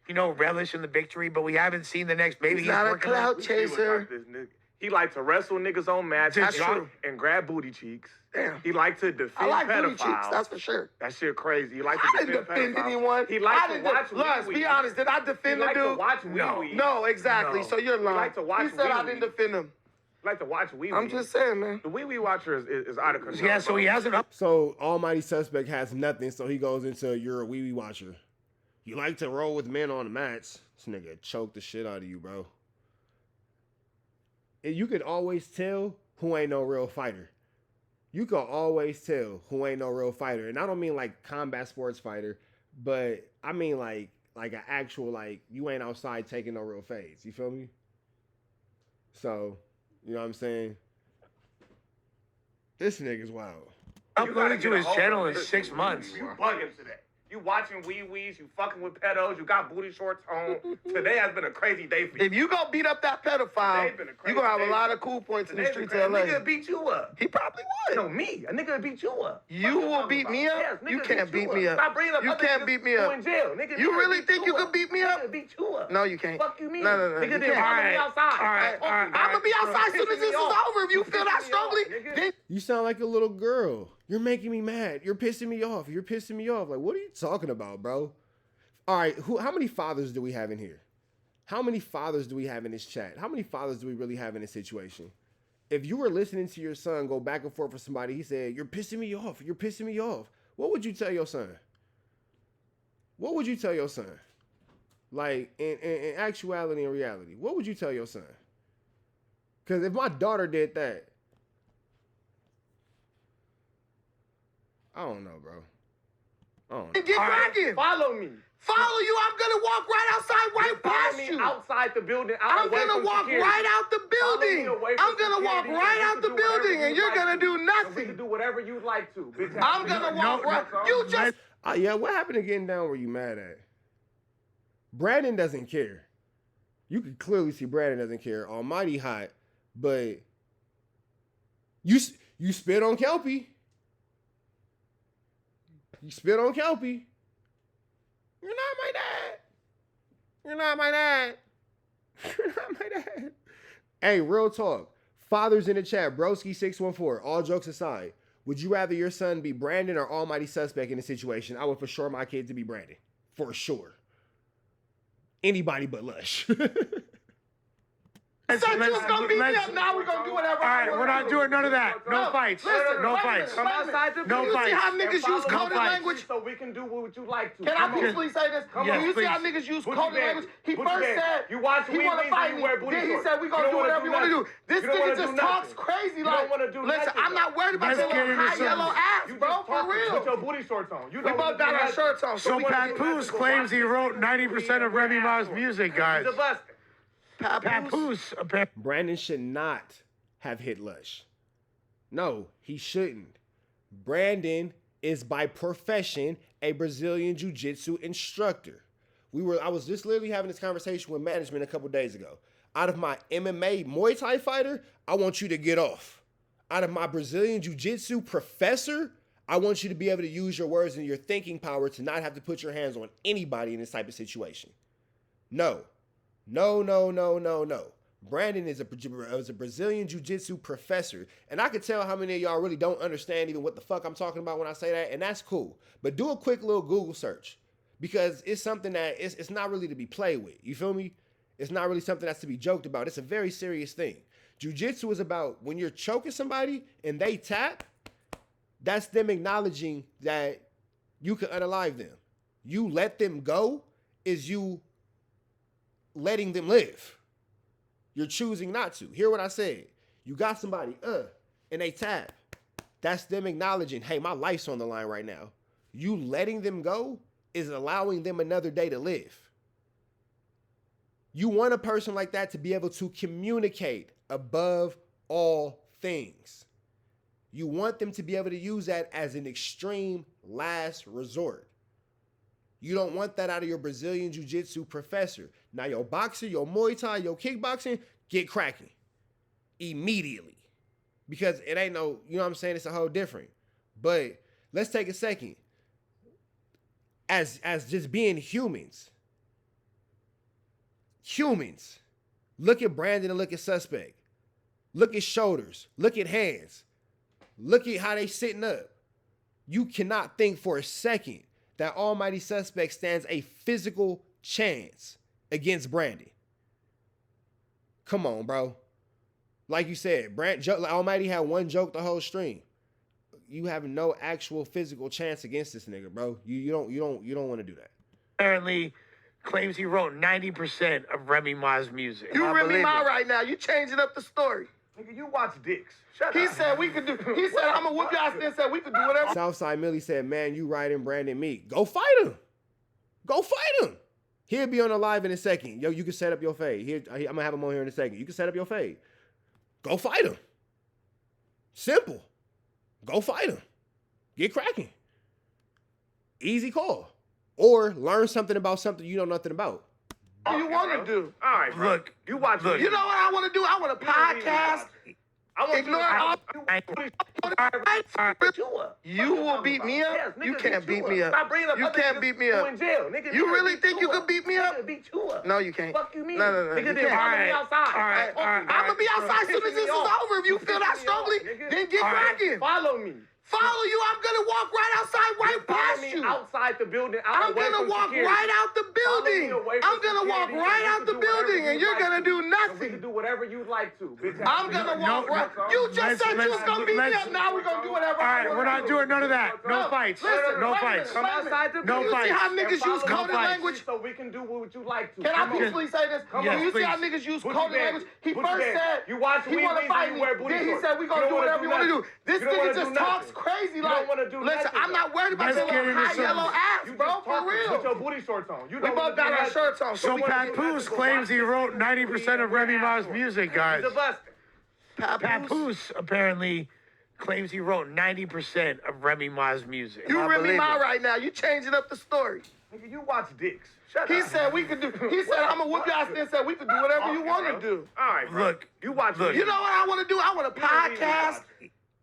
relish in the victory. But we haven't seen the next. Maybe He's he's not a working on- clout He was chaser. like this nigga. He liked to wrestle niggas on matches. That's true. And grab booty cheeks. Damn. He liked to defend I like pedophiles. booty cheeks, that's for sure. That shit crazy. He liked to I didn't defend defend pedophiles. anyone. He liked I to didn't watch Luz, wee-wee. be honest, did I He defend the liked to dude? watch No. wee-wee. No, exactly. No. So you're lying. like to watch He said I wee-wee. didn't defend him. He liked to watch wee-wee. I'm just saying, man. The wee-wee watcher is out of control. Yeah, so he hasn't up. So Almighty Suspect has nothing, so he goes into you're a wee-wee watcher. You like to roll with men on the mats. This nigga choked the shit out of you, bro. And you could always tell who ain't no real fighter. You can always tell who ain't no real fighter. And I don't mean like combat sports fighter, but I mean like an actual, like, you ain't outside taking no real fades. You feel me? So, you know what I'm saying? This nigga's wild. Uploaded to his channel in 6 months. You bugging today. You watching wee-wees, you fucking with pedos, you got booty shorts on. Today has been a crazy day for you. If you go beat up that pedophile, Today's been a crazy you're going to have day. a lot of cool points in the Today's been streets of crazy. LA. A nigga beat you up. He probably would. No, me. A nigga beat you up. You What will talking beat about? me up? Yes, You nigga can't beat me up. Stop bringing up You other can't niggas beat me who up. in jail. Nigga, You nigga really beat think you up. could beat me up? Nigga beat you up. No, you can't. Fuck you mean? No. Nigga You didn't can't. follow me outside. All right. I'm going to be outside as soon as this is over. If you feel that strongly, then You sound like a little girl. You're making me mad. You're pissing me off. You're pissing me off. Like, what are you talking about, bro? All right, how many fathers do we have in here? How many fathers do we have in this chat? How many fathers do we really have in this situation? If you were listening to your son go back and forth with somebody, he said, "You're pissing me off. You're pissing me off." What would you tell your son? What would you tell your son? Like in actuality and reality, what would you tell your son? Because if my daughter did that, I don't know, bro. I don't know. Get cracking. Follow me. Follow you. I'm gonna walk right outside, right Follow past me you. outside the building. I'm gonna walk right out the building. I'm gonna walk right out the building, and you're gonna do We can nothing. do whatever you'd like to. Bitch. I'm gonna walk right. You just. Yeah, what happened to getting down where you mad at? Brandon doesn't care. You can clearly see Brandon doesn't care. Almighty hot, but you spit on Kelpie. You spit on Kelpie. You're not my dad. You're not my dad. You're not my dad. Hey, real talk. Fathers in the chat, Broski614, all jokes aside, would you rather your son be Brandon or Almighty Suspect in this situation? I would for sure my kid to be Brandon. For sure. Anybody but Lush. Said you was gonna beat me up. Now we're gonna do whatever. All right, we're not doing none of that. No fights. Listen, No wait a fights. minute, wait a minute. No You see fights. how niggas use No coded fights. language? So we can do what you like to. Can I peacefully say this? Yes, You see how please. niggas use Put coded your language? He bed. first Put your bed. said You watch he Weed wanna League, fight you me. wear booty Then he shorts. said we You gonna don't do wanna whatever do you wanna do. nothing. This You don't nigga wanna just do talks nothing. crazy You like. don't wanna do Listen, nothing, I'm not worried about Let's your get little into high something. yellow ass, You bro. just For talking with real. your booty shorts on. You We don't both wanna got do our nothing. shirts on. So we can Papoose claims he wrote 90% of Remy Ma's music, guys. He's a buster. Papoose. Brandon should not have hit Lush. No, he shouldn't. Brandon is by profession a Brazilian Jiu-Jitsu instructor. I was just literally having this conversation with management a couple days ago. Out of my MMA Muay Thai fighter, I want you to get off. Out of my Brazilian Jiu-Jitsu professor, I want you to be able to use your words and your thinking power to not have to put your hands on anybody in this type of situation. No. Brandon is a Brazilian Jiu-Jitsu professor. And I could tell how many of y'all really don't understand even what the fuck I'm talking about when I say that. And that's cool. But do a quick little Google search. Because it's something that it's not really to be played with. You feel me? It's not really something that's to be joked about. It's a very serious thing. Jiu-Jitsu is about when you're choking somebody and they tap, that's them acknowledging that you can unalive them. You let them go is you letting them live. You're choosing not to. Hear what I said. You got somebody, and they tap. That's them acknowledging, hey, my life's on the line right now. You letting them go is allowing them another day to live. You want a person like that to be able to communicate above all things. You want them to be able to use that as an extreme last resort. You don't want that out of your Brazilian Jiu-Jitsu professor. Now your boxer, your Muay Thai, your kickboxing, get cracking immediately. Because it ain't no, you know what I'm saying? It's a whole different. But let's take a second. As just being humans, look at Brandon and look at Suspect. Look at shoulders. Look at hands. Look at how they sitting up. You cannot think for a second that Almighty Suspect stands a physical chance against Brandon. Come on, bro. Like you said, Almighty had one joke the whole stream. You have no actual physical chance against this nigga, bro. You don't want to do that. Apparently claims he wrote 90% of Remy Ma's music. You Remy Ma right now. You changing up the story. Nigga, you watch dicks. Shut up. He said we could do. He said I'm gonna whoop your ass. Then said we could do whatever. Southside Millie said, "Man, you riding Brandon Meek. Go fight him. Go fight him. He'll be on the live in a second. Yo, you can set up your fade. Here, I'm gonna have him on here in a second. You can set up your fade. Go fight him. Simple. Go fight him. Get cracking. Easy call. Or learn something about something you know nothing about. What do you want to do? All right, bro. Look, You watch. look. You know what I want to do? I want to podcast. I want Ignore all. you. You will beat me up. Yes, nigga, You can't beat me up. Stop bringing up You other can't niggas beat me who up. in jail. Nigga, You nigga really beat think you up. could beat me up? Nigga beat you up. No, you can't. Fuck you mean? No. Nigga, You then can't. follow me outside. All right. I'm gonna be outside as soon as this is over. If you feel that strongly, then get cracking. Follow me. follow you. I'm gonna walk right outside, right past you. Outside the building. I'm gonna walk right out the building. I'm gonna walk right out the building, and you're gonna do We nothing. can do whatever you'd like to. Bitch. I'm gonna walk right. You just said you was gonna beat me up. Now we're gonna do whatever. All right, we're not doing none of that. No fights. Listen, No wait a fights. minute, wait a minute. outside the No You see fights. how niggas use No coded fights. language? So we can do what you like to. Can I Come on. peacefully say this? Yes, You see how please. niggas use Put coded your language? He Put your first band. said You watch he want to fight me. wear booty Then he shorts. said we gonna You do don't wanna whatever you want to do. This You don't nigga wanna just do talks nothing. crazy. You Like, don't wanna do listen, nothing, I'm not worried about Let's your get little into high some- yellow ass, You bro. just For talking with real. your booty shorts on. You We don't both wanna got do our nothing. shirts on. So You wanna do Papoose nothing, claims he but wrote 90% of Remy Ma's music, guys. He's a buster. Papoose apparently claims he wrote 90% of Remy Ma's music. You I Remy believe Ma it. right now. You changing up the story. Nigga, you watch dicks. Shut He up. said we could do. He said I'm gonna whoop your ass. Then said we could do whatever you want to do. All right, bro. Look, You watch look. You know what I want to do? I want to podcast.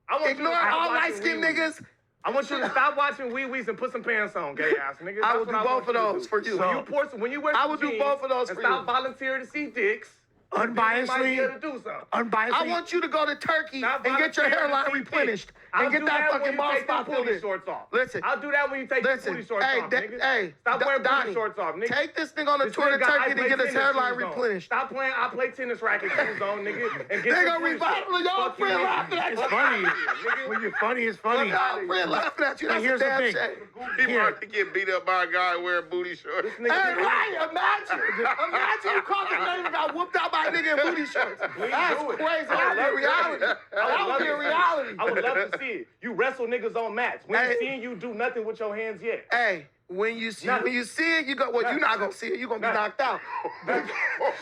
I want Ignore you to stop all watching light skinned Wee-Wees. niggas. I want you to stop watching Wee-Wees and put some pants on, gay ass nigga. I That's will what do want both of you to those do. for you. When you wear I some will do jeans both of those and for stop you. volunteering to see dicks. You might be Unbiasedly, able to do something. unbiasedly. I want you to go to Turkey Stop and get your volunteering to hairline see replenished dicks. I'll and get do that when fucking you bald take spot them filled booty in. shorts off. Listen. I'll do that when you take your Listen, booty shorts hey, off, nigga. Stop Da- wearing Donnie, booty shorts off, nigga. Take this nigga on a This tour to nigga got Turkey to I get play his tennis hairline shoes on. replenished. Stop playing. I play tennis racket shoes on, nigga. And get They your gonna booty revive shorts. y'all Fuck friend you, laughing at It's you. funny. nigga. When you're funny, it's funny. Y'all friend laughing at you. But That's a here's the damn thing. shame. He Here. about to get beat up by a guy wearing booty shorts. Hey, right, imagine you called that name and got whooped out by a nigga in booty shorts. That's do it. crazy. I That would would be love reality. to That would be a reality. I would love to see it. You wrestle niggas on mats. We Hey. ain't seen you do nothing with your hands yet. Hey, when you see Nothing. it, you go. Well, you're not gonna see it. You're gonna be knocked out.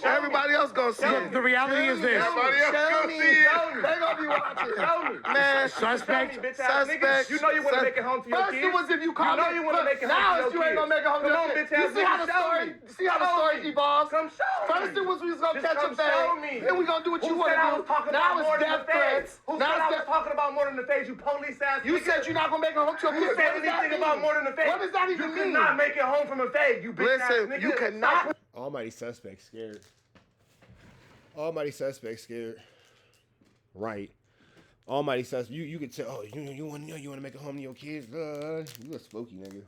Everybody else gonna see it. The reality is this. Everybody else Show gonna me. see it. They gonna be watching. Show me. Man, Suspect. Show me, bitch ass niggas. You know you want to make it home to your First kids. it was if you called know you want to make it home now to your it's you ain't kids. gonna make it home to Come your on, kids. bitch ass You see how nigga, the show story? me. See how the Show story me. evolves? Come show First me. it was we was gonna Just catch a come show thing. me. Then we gonna do what you Who said I wanna was do. talking Now about more it's than the death feds? threats. Who Now said I it's was talking about more than the feds? You police ass You nigga. said you're not gonna make it home to your Who kids. said What does that anything mean? about more than the feds? What does that even You mean? could not make it home from a fade, you bitch ass Listen, nigga. you cannot. Almighty suspect scared. Almighty suspect scared. Right. Almighty suspect. You could tell. Oh, you want to make it home to your kids? You a spooky nigga.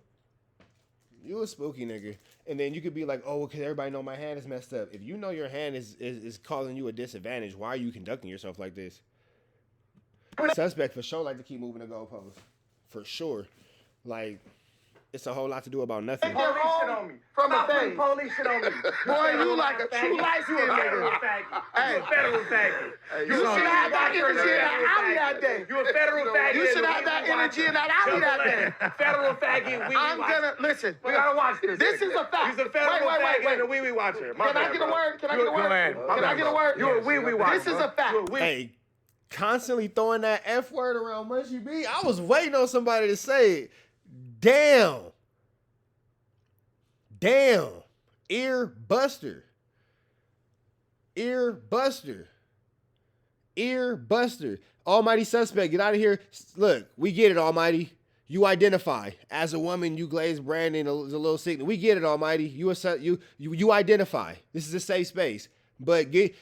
You a spooky nigga. And then you could be like, oh, because everybody know my hand is messed up. If you know your hand is causing you a disadvantage, why are you conducting yourself like this? Suspect for sure like to keep moving the goalposts. For sure. Like, it's a whole lot to do about nothing. Police shit on me. From Stop a putting fade. police shit on me. Boy, you like a true light You skinned a federal nigga. faggot. Hey. You a federal faggot. You should have had that energy in that alley that day. You a federal faggot. You should have that energy in that alley that day. Federal faggot. I'm gonna listen. We gotta watch this. This is a fact. He's a federal Wait. faggot and a wee-wee watcher. My Can I bad, get a bro. word? Can I get a word? ahead. Can I get a word? You a wee-wee watcher. This is a fact. You a wee- Hey, constantly throwing that F word around Mushy B. I was waiting on somebody to say it. Damn. Ear buster. Almighty suspect, get out of here. Look, we get it, Almighty. You identify as a woman. You glaze Brandon is a little sick. We get it, Almighty. You identify. This is a safe space. But get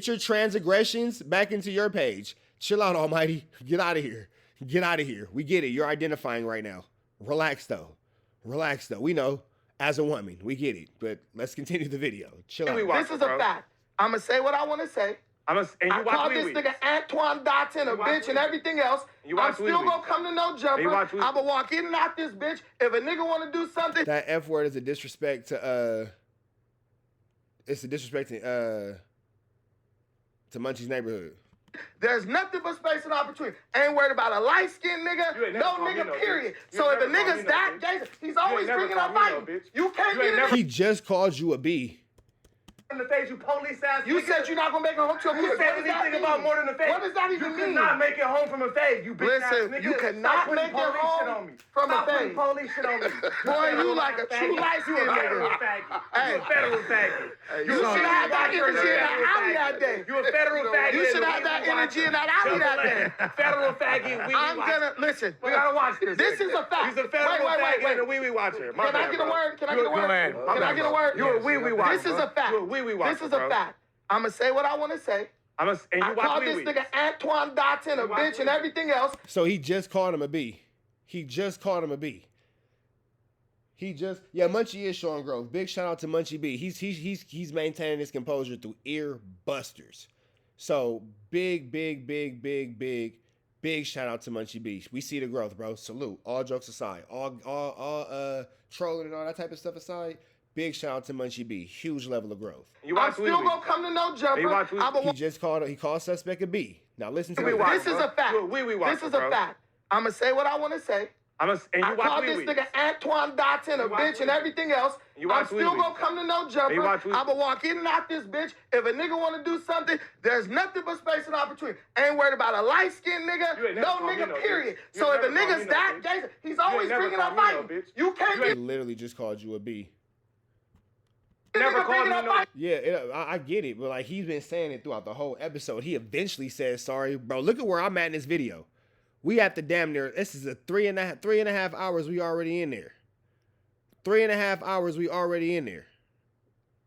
your transgressions back into your page. Chill out, Almighty. Get out of here. We get it. You're identifying right now. Relax though. We know. As a woman, we get it. But let's continue the video. Chill out. This is a fact. I'm going to say what I want to say. And you I watch call this Wee-Wee. nigga Antoine Dotson a watch bitch and Wee-Wee. everything else. You I'm watch still Wee-Wee. going to come to no jumper. You watch I'm Wee-Wee. going to walk in and out this bitch. If a nigga want to do something. That F word is a disrespect to Munchie's neighborhood. There's nothing but space and opportunity. Ain't worried about a light-skinned You nigga, ain't never no called me nigga, no period. bitch. You So ain't if a never called nigga's me no that bitch. gay, he's always never bringing called up me no fighting. bitch. You can't You ain't get never- He just called you a B. In the face, you police ass You nigga. said you're not going to make it home to a Who kid. said anything about more than a fade? What does that You even could mean? not make it home from a fade, you bitch ass Listen, nigga. you cannot Stop putting make it police shit home on me. from a Stop putting fade. police shit on me. Boy, you like a true light-skinned You a federal nigga. faggot. Hey. You a federal faggot. You should have had that energy in that alley that day. You a federal faggot. You should have that energy in that alley that day. Federal faggot. I'm gonna listen. We gotta watch this. This is a fact. He's a federal Wait. faggot and a wee-wee watcher. My Can I bad, get a bro. word? Can I get a word? ahead. Can I get a word? You a wee-wee watcher. This is a fact. You a wee-wee watcher, This is a bro. fact. I'm gonna say what I want to say. And you I watch called Wee this Wee. nigga Antoine Dotson a bitch and everything else. So he just called him a B. He just called him a B. Munchie is showing growth. Big shout out to Munchie B. He's maintaining his composure through ear busters. So big shout out to Munchie B. We see the growth, bro. Salute. All jokes aside, all trolling and all that type of stuff aside, big shout out to Munchie B. Huge level of growth. I'm still gonna come to no jumper. He called suspect a B. Now listen to This is a fact. This is a fact. I'm gonna say what I want to say. I called this nigga Antoine Dotson a bitch and everything else. I'm still gonna come to no jumper. I'm gonna walk in and out this bitch. If a nigga wanna do something, there's nothing but space and opportunity. Ain't worried about a light-skinned nigga, no nigga, period. So if a nigga's that gay, he's always bringing up fighting. You can't He get literally just called you a B. never called me no. Yeah, I get it, but like he's been saying it throughout the whole episode. He eventually says sorry, bro. Look at where I'm at in this video. We at the damn near. This is a 3.5 hours. We already in there. 3.5 hours. We already in there.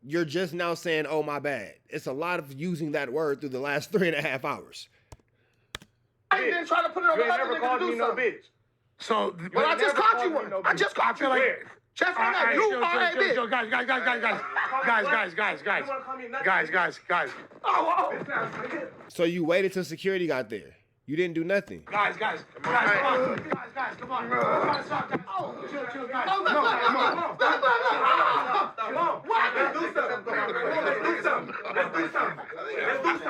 You're just now saying, "Oh my bad." It's a lot of using that word through the last 3.5 hours. I ain't been trying to put it on the other nigga to do something. bitch. So, But I just caught you one. I just caught you one. Chef on that. You are a bitch. Guys. So you waited till security got there. You didn't do nothing. Guys, come on. Come on.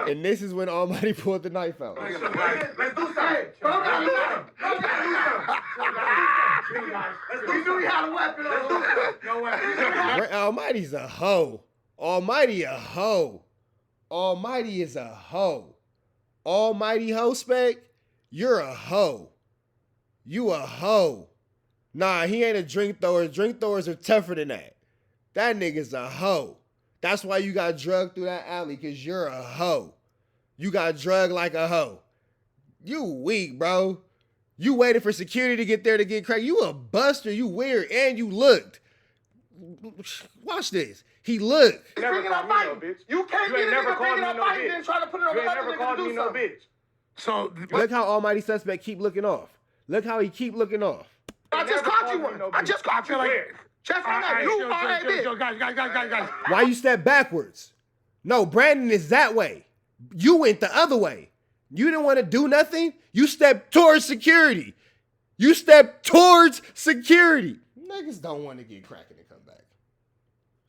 And this is when Almighty pulled the knife out. Let's do something. We knew he had a weapon. No weapon. Almighty's a hoe. Almighty a hoe. Almighty is a hoe. Almighty hoe spec, you're a hoe. You a hoe. Nah, he ain't a drink thrower. Drink throwers are tougher than that. That nigga's a hoe. That's why you got drugged through that alley, because you're a hoe. You got drugged like a hoe. You weak, bro. You waited for security to get there to get cracked. You a buster. You weird. And you looked. Watch this. He looked. You bringing up fighting. You can't get a nigga bringing up fighting and then try to put it on the other nigga to do something. So look how Almighty Suspect keep looking off. Look how he keep looking off. I just caught you one. I just caught you one. Chef on that. You are a bitch. Guys. Why you step backwards? No, Brandon is that way. You went the other way. You didn't want to do nothing. You stepped towards security. Niggas don't want to get cracking and come back.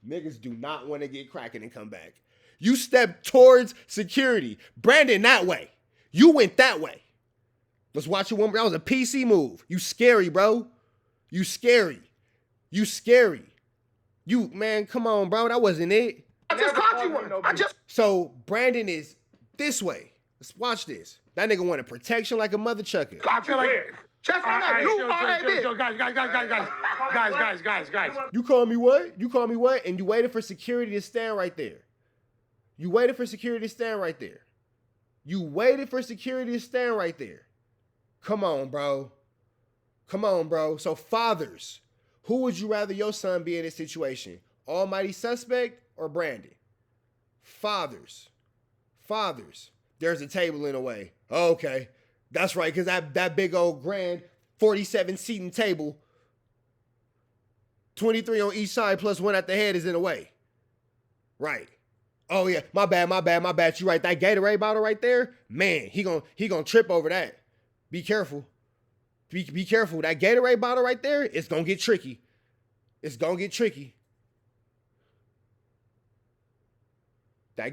Niggas do not want to get cracking and come back. You stepped towards security. Brandon that way. You went that way. Let's watch it one more. That was a PC move. You scary, bro. You scary. You, man, come on, bro. That wasn't it. I just caught you one. So Brandon is this way. Let's watch this. That nigga wanted protection like a mother chucker. I feel like Chef on that. You are a bitch. Guys. You call me what? And you waited for security to stand right there. Come on, bro. So fathers, who would you rather your son be in this situation? Almighty Suspect or Brandon? Fathers. There's a table in the way. Okay. That's right, because that big old grand 47 seating table, 23 on each side plus one at the head is in the way. Right. Oh yeah, my bad. You right. That Gatorade bottle right there, man, he gonna trip over that. Be careful. Be careful. That Gatorade bottle right there, it's gonna get tricky. That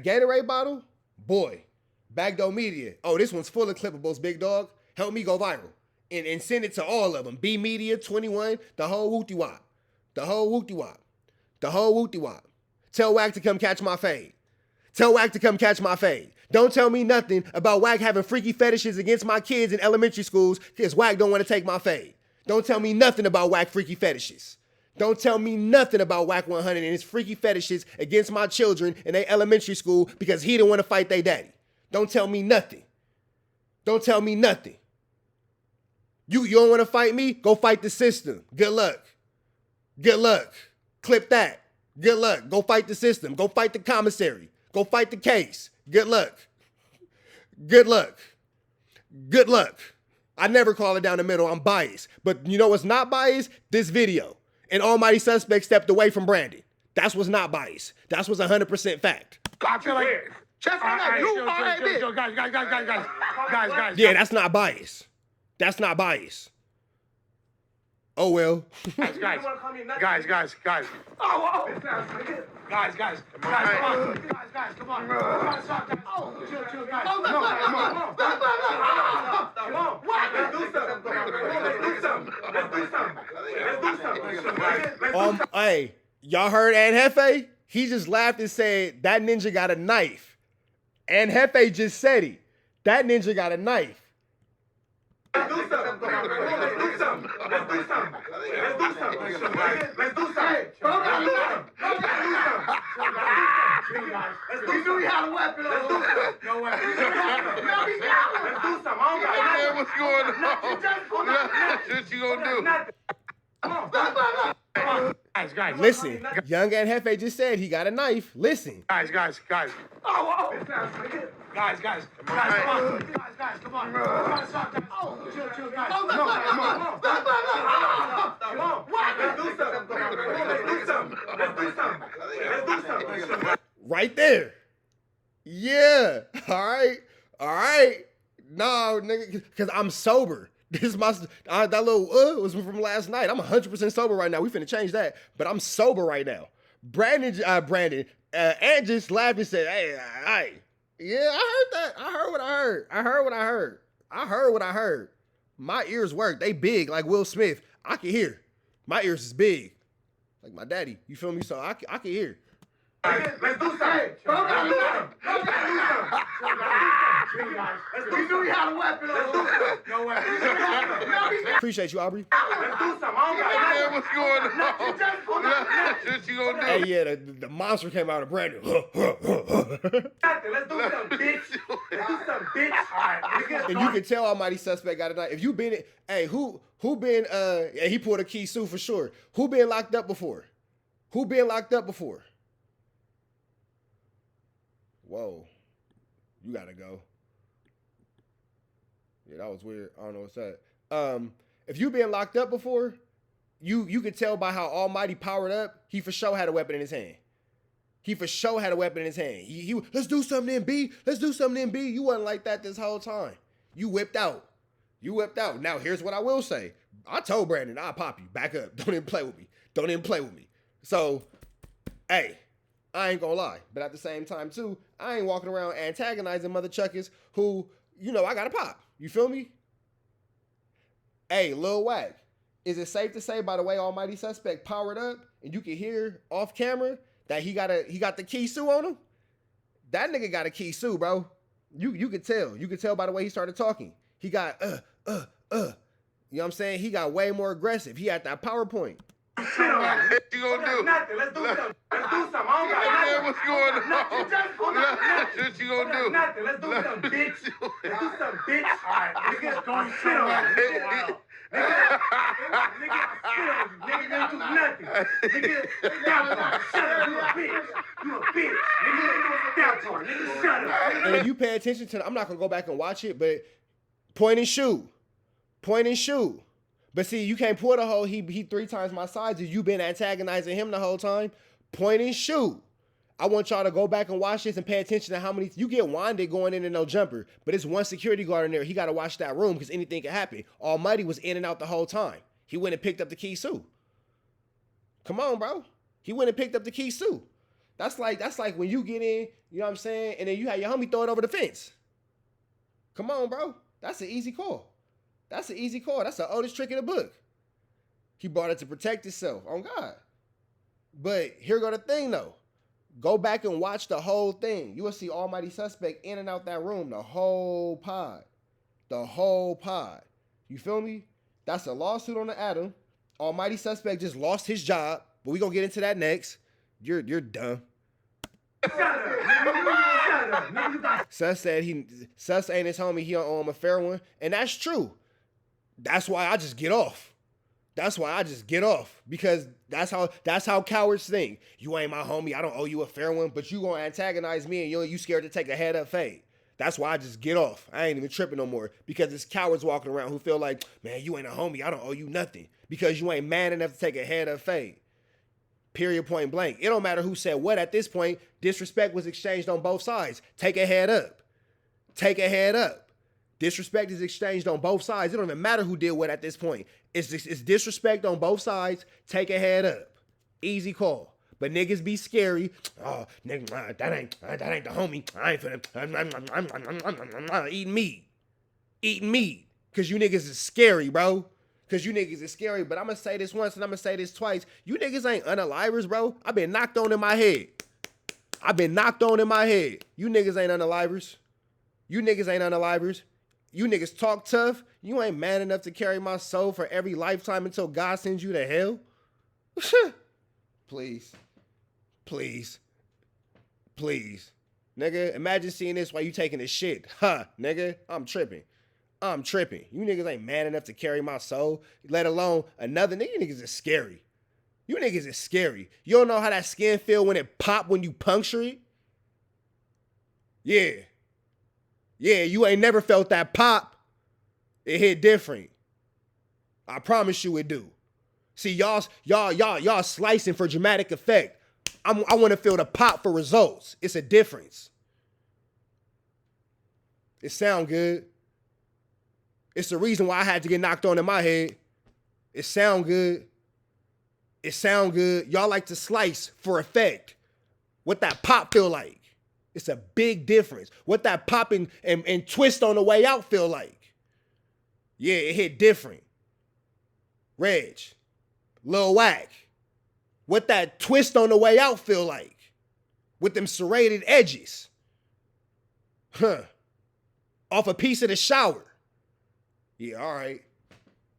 Gatorade bottle, boy. Backdoor Media. Oh, this one's full of clippables, big dog. Help me go viral. And send it to all of them. B Media, 21, the whole whoopty wop. Tell Wack to come catch my fade. Don't tell me nothing about Wack having freaky fetishes against my kids in elementary schools because Wack don't want to take my fade. Don't tell me nothing about Wack freaky fetishes. Don't tell me nothing about Wack 100 and his freaky fetishes against my children in their elementary school because he didn't want to fight their daddy. Don't tell me nothing. You don't want to fight me? Go fight the system. Good luck. Clip that. Good luck. Go fight the system. Go fight the commissary. Go fight the case. Good luck. Good luck. Good luck. I never call it down the middle. I'm biased. But you know what's not biased? This video. And Almighty Suspect stepped away from Brandon. That's what's not biased. That's what's 100% fact. I feel like Just on that, you are guys. Yeah, that's not biased. That's not biased. Oh well. Guys. Come on. Guys, come on. Chill, guys. Come on. Let's do something. Hey, y'all heard Aunt Hefe? He just laughed and said, that ninja got a knife. Aunt Hefe just said it. That ninja got a knife. Let's do something. We knew he had a weapon. No weapon. Let's do something. Man, what's going on? What you gonna do? Guys. Listen, young Aunt Hefe just said he got a knife. Listen. Guys. Guys, come on. Chill, guys. Come on. Right there. Yeah. All right. No, nigga, because I'm sober. This is my, that little was from last night. I'm 100% sober right now. We finna change that, but I'm sober right now. Brandon, Ant just laughed and said, hey. Yeah, I heard that. I heard what I heard. My ears work. They big like Will Smith. I can hear. My ears is big. Like my daddy. You feel me? So I can hear. Let's do something. We knew he had a weapon. No weapon. Appreciate you, Aubrey. Let's do something. Man, what's going on? What you gonna do? Hey, yeah, the monster came out of Brandon. Let's do something, bitch. All right, And you can tell Almighty Suspect got a knife. If you been, hey, who been, yeah, he pulled a key Sue for sure. Who been locked up before? Whoa, you gotta go. Yeah, that was weird. I don't know what's that. If you been locked up before, you could tell by how Almighty powered up. He for sure had a weapon in his hand. He let's do something then, B. You wasn't like that this whole time. You whipped out. Now here's what I will say. I told Brandon, I'll pop you. Back up. Don't even play with me. So, hey, I ain't gonna lie. But at the same time, too, I ain't walking around antagonizing mother chuckers who, I gotta pop. You feel me? Hey, Lil Wack, is it safe to say, by the way Almighty Suspect powered up, and you can hear off camera that he got the key Sue on him? That nigga got a key Sue, bro. You could tell. You could tell by the way he started talking. He got, You know what I'm saying? He got way more aggressive. He had that PowerPoint. What you gonna do? Let's do something. Man, what's going on? What you gonna do? Let's do something, bitch. All right, niggas going shit on you. Nigga, do nothing. Nigga, shut up. You a bitch. Nigga, shut up. And if you pay attention to, I'm not gonna go back and watch it, but point and shoot. But see, you can't pull the whole he 3 times my size if you been antagonizing him the whole time. Point and shoot. I want y'all to go back and watch this and pay attention to how many you get winded going in and no jumper, but it's one security guard in there. He got to watch that room because anything can happen. Almighty was in and out the whole time. He went and picked up the key Sue. Come on, bro. He went and picked up the key Sue. That's like when you get in, you know what I'm saying, and then you have your homie throw it over the fence. Come on, bro. That's an easy call. That's the oldest trick in the book. He brought it to protect himself. On God. But here go the thing, though. Go back and watch the whole thing. You will see Almighty Suspect in and out that room, the whole pod. You feel me? That's a lawsuit on the Adam. Almighty Suspect just lost his job, but we gonna get into that next. You're dumb. Sus said Sus ain't his homie. He don't owe him a fair one, and that's true. That's why I just get off. Because that's how cowards think. You ain't my homie. I don't owe you a fair one, but you gonna antagonize me and you scared to take a head up fade. That's why I just get off. I ain't even tripping no more because it's cowards walking around who feel like, man, you ain't a homie. I don't owe you nothing because you ain't man enough to take a head up fade. Period, point blank. It don't matter who said what at this point. Disrespect was exchanged on both sides. Take a head up. Take a head up. Disrespect is exchanged on both sides. It don't even matter who did what at this point. It's disrespect on both sides. Take a head up. Easy call. But niggas be scary. Oh, nigga, that ain't the homie. I ain't finna. I'm eating meat. Eating meat. Cause you niggas is scary, bro. Cause you niggas is scary. But I'm gonna say this once and I'm gonna say this twice. You niggas ain't unalivers, bro. I've been knocked on in my head. I've been knocked on in my head. You niggas ain't unalivers. You niggas ain't unalivers. You niggas talk tough. You ain't man enough to carry my soul for every lifetime until God sends you to hell. Please. Please. Please. Nigga, imagine seeing this while you taking a shit. Huh, nigga, I'm tripping. I'm tripping. You niggas ain't man enough to carry my soul, let alone another nigga. You niggas is scary. You niggas is scary. You don't know how that skin feel when it pop when you puncture it? Yeah. Yeah, you ain't never felt that pop. It hit different. I promise you it do. See, y'all slicing for dramatic effect. I want to feel the pop for results. It's a difference. It sound good. It's the reason why I had to get knocked on in my head. It sound good. It sound good. Y'all like to slice for effect. What that pop feel like. It's a big difference. What that pop and twist on the way out feel like. Yeah, it hit different. Reg. Lil Wack. What that twist on the way out feel like. With them serrated edges. Huh. Off a piece of the shower. Yeah, all right.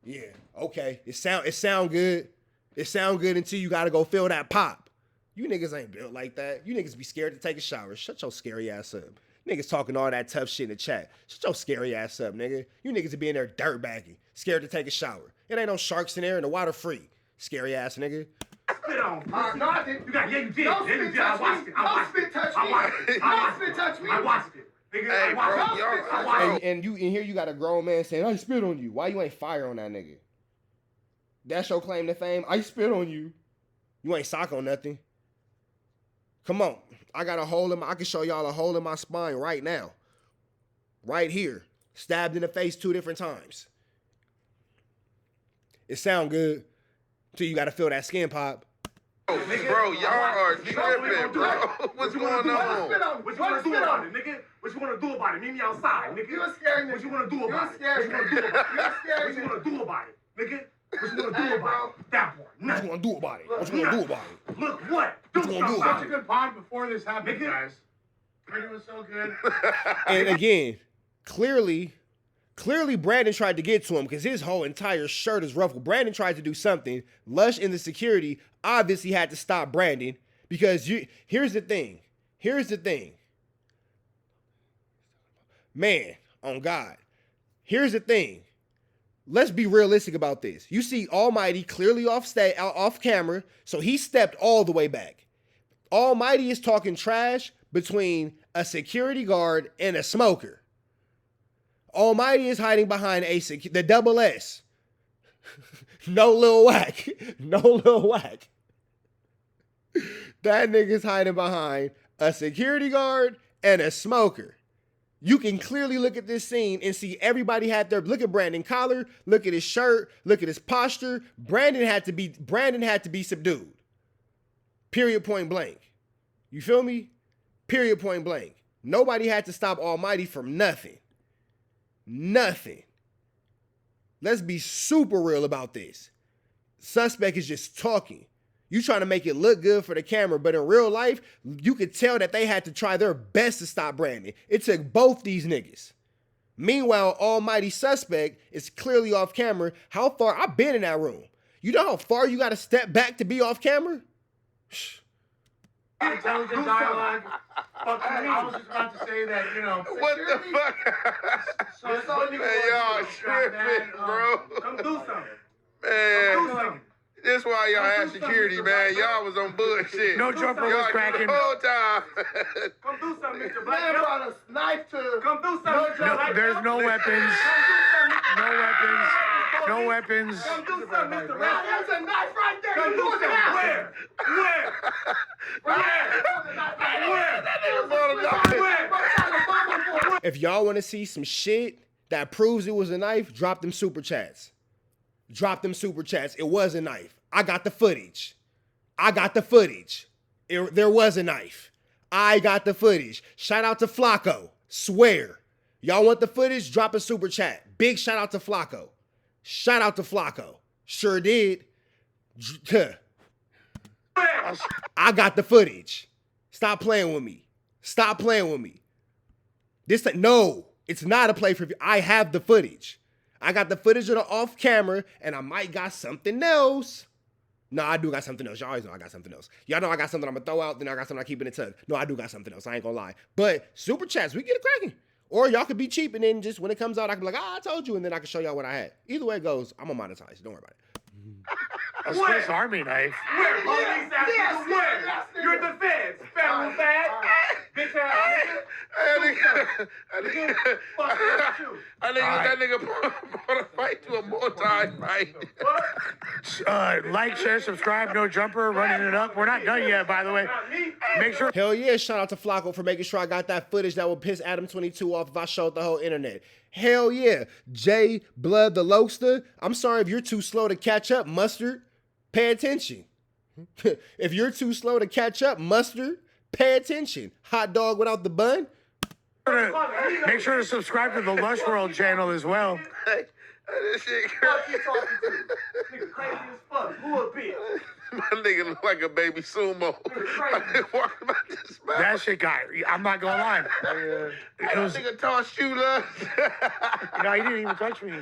Yeah, okay. It sound good. It sound good until you gotta go feel that pop. You niggas ain't built like that. You niggas be scared to take a shower. Shut your scary ass up. Niggas talking all that tough shit in the chat. Shut your scary ass up, nigga. You niggas be in there dirtbagging, scared to take a shower. It ain't no sharks in there and the water free. Scary ass nigga. Spit on. No, I didn't. You got, yeah, you did. Don't Yeah, you spit did. I touch watched me. it. I watched Don't it. spit touch I me. watched it. Don't spit touch me. I watched it. Nigga, Hey, I watched bro, it. y'all. I watched it. And here you got a grown man saying, I spit on you. Why you ain't fire on that nigga? That's your claim to fame? I spit on you. You ain't sock on nothing. Come on. I got a hole I can show y'all a hole in my spine right now. Right here. Stabbed in the face 2 different times. It sound good till you gotta feel that skin pop. Bro, y'all are tripping, bro. What's going on? What you wanna do about it, nigga? What you wanna do about it? Meet me outside, nigga. You're a scary nigga. What you wanna do about it? You're a scary nigga. What you wanna do about it? What you wanna do about it, nigga? What you wanna do about it? That part. What you gonna do about it? What you gonna do about it? Look what? Do What you gonna do something about about it? it. Good pod before this happened, guys. Brandon was so good. And again, clearly Brandon tried to get to him because his whole entire shirt is ruffled. Brandon tried to do something. Lush in the security obviously had to stop Brandon because here's the thing. Man, on God. Here's the thing. Let's be realistic about this. You see Almighty clearly off camera, so he stepped all the way back. Almighty is talking trash between a security guard and a smoker. Almighty is hiding behind the double S. No Lil Wack. No Lil Wack. That nigga's hiding behind a security guard and a smoker. You can clearly look at this scene and see everybody had their, look at Brandon collar, look at his shirt, look at his posture. Brandon had to be subdued. Period, point blank. You feel me? Period, point blank. Nobody had to stop Almighty from nothing. Nothing. Let's be super real about this. Suspect is just talking. You trying to make it look good for the camera, but in real life, you could tell that they had to try their best to stop Brandon. It took both these niggas. Meanwhile, Almighty Suspect is clearly off camera. How far? I've been in that room. You know how far you got to step back to be off camera? Intelligent dialogue. I was just about to say that, you know. What the fuck? So Man, y'all tripping, bro. Come do something. Man. Come do something. That's why y'all had security, man. Y'all was on bullshit. No jumper was Y'all cracking. the whole time. Come do something, Mr. Man Black. brought a knife to. Come do something. No, there's no weapons. No weapons. No weapons. Come do something, Mr. Black. There's a knife right there. Come You do was something. out. Where? Where? If y'all want to see some shit that proves it was a knife, drop them super chats. Drop them super chats. It was a knife. I got the footage. There was a knife. I got the footage. Shout out to Flacco. Swear. Y'all want the footage? Drop a super chat. Big shout out to Flacco. Sure did. I got the footage. Stop playing with me. No, it's not a play for you. I have the footage. I got the footage of the off camera, and I might got something else. No, I do got something else. Y'all always know I got something else. Y'all know I got something I'm gonna throw out, then I got something I keep in the tug. No, I do got something else. I ain't gonna lie. But super chats, we get it cracking. Or y'all could be cheap, and then just when it comes out, I can be like, I told you, and then I can show y'all what I had. Either way it goes, I'm gonna monetize. Don't worry about it. A Swiss Army knife. Where? Where? You're the feds. Federal fed. Bitch ass nigga. That nigga brought a fight to a multi-fight. Like, share, subscribe, no jumper, running it up. We're not done yet, by the way. Make sure. Hell yeah, shout out to Flacco for making sure I got that footage that would piss Adam22 off if I showed the whole internet. Hell yeah. J Blood the Lokester, I'm sorry if you're too slow to catch up, Mustard. Pay attention. If you're too slow to catch up, Mustard, pay attention. Hot dog without the bun. Make sure to subscribe to the Lush World channel as well. Hey, this shit Fuck you talking to? Nigga crazy as fuck. Who a bitch? My nigga look like a baby sumo. Walking about this man. That shit got, I'm not gonna lie. That nigga tossed you, love. No, he didn't even touch me.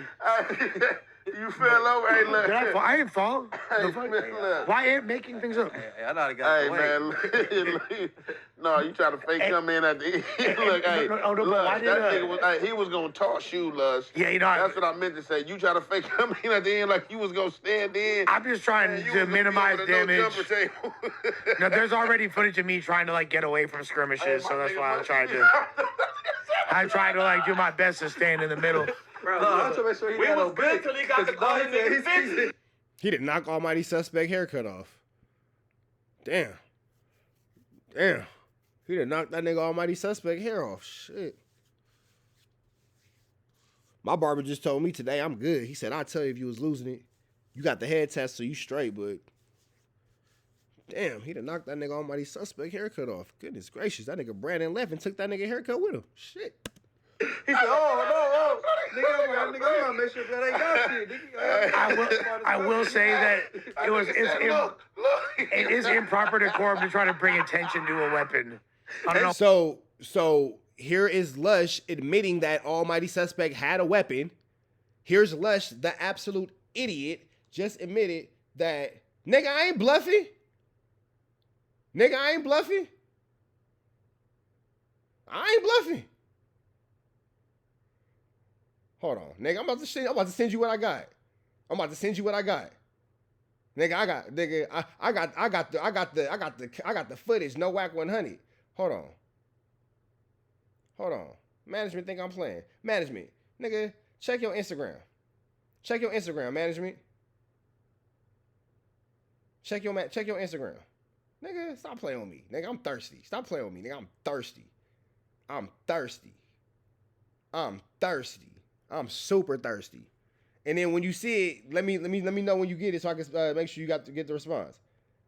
You fell over. Hey, look. Did I fall? I didn't fall. Hey, The fuck? man, look. Why ain't making things up? Hey, I know how to get Hey, man, look. No, you try to fake come in at the end. Look, hey, no, but look, why that did nigga was, hey, he was going to toss you, Luz. Yeah, you know, That's what I meant to say. You try to fake come in at the end like you was going to stand in. I'm just trying Man, you to was gonna be minimize on the no damage. jumper table. No, there's already footage of me trying to like get away from skirmishes, so that's why I'm trying to. I'm trying to like do my best to stand in the middle. Bro, no, I'm trying to make sure he got no good till he got the call and nigga fix it. He did knock Almighty Suspect haircut off. Damn. He did knock that nigga Almighty Suspect hair off. Shit. My barber just told me today I'm good. He said, I'll tell you if you was losing it. You got the head test, so you straight, but damn, he done knocked that nigga Almighty Suspect haircut off. Goodness gracious, that nigga Brandon left and took that nigga haircut with him. Shit. He said, oh, no. Nigga, I'm gonna make sure that ain't got shit. Nigga, I will say that it is improper decorum to try to bring attention to a weapon. I don't know. So here is Lush admitting that Almighty Suspect had a weapon. Here's Lush, the absolute idiot, just admitted that, nigga, I ain't bluffing. I ain't bluffing. Hold on, nigga. I'm about to send you what I got. Nigga, I got the footage. No whack 100. Hold on. Management think I'm playing. Management, nigga, check your Instagram. Management. Check your Instagram. Nigga, stop playing with me. Nigga, I'm thirsty. Stop playing with me. Nigga, I'm thirsty. I'm super thirsty. And then when you see it, let me know when you get it so I can make sure you get the response.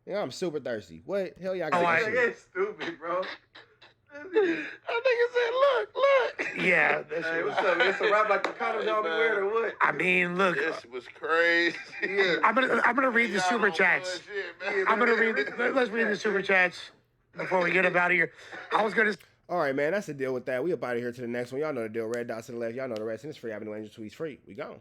Yeah, I'm super thirsty. What? Hell yeah, I got that shit. It's stupid, bro. That nigga said, look. Yeah. hey, what's up, man? It's a rap like the condoms y'all be wearing or what? I mean, look. This was crazy. Yeah. I'm gonna read the super Y'all chats. bullshit, man. Let's read the super chats before we get up out of here. I was gonna. All right, man, that's the deal with that. We up out of here to the next one. Y'all know the deal. Red dots to the left. Y'all know the rest. And it's free. Avenue Angel Tweets free. We gone.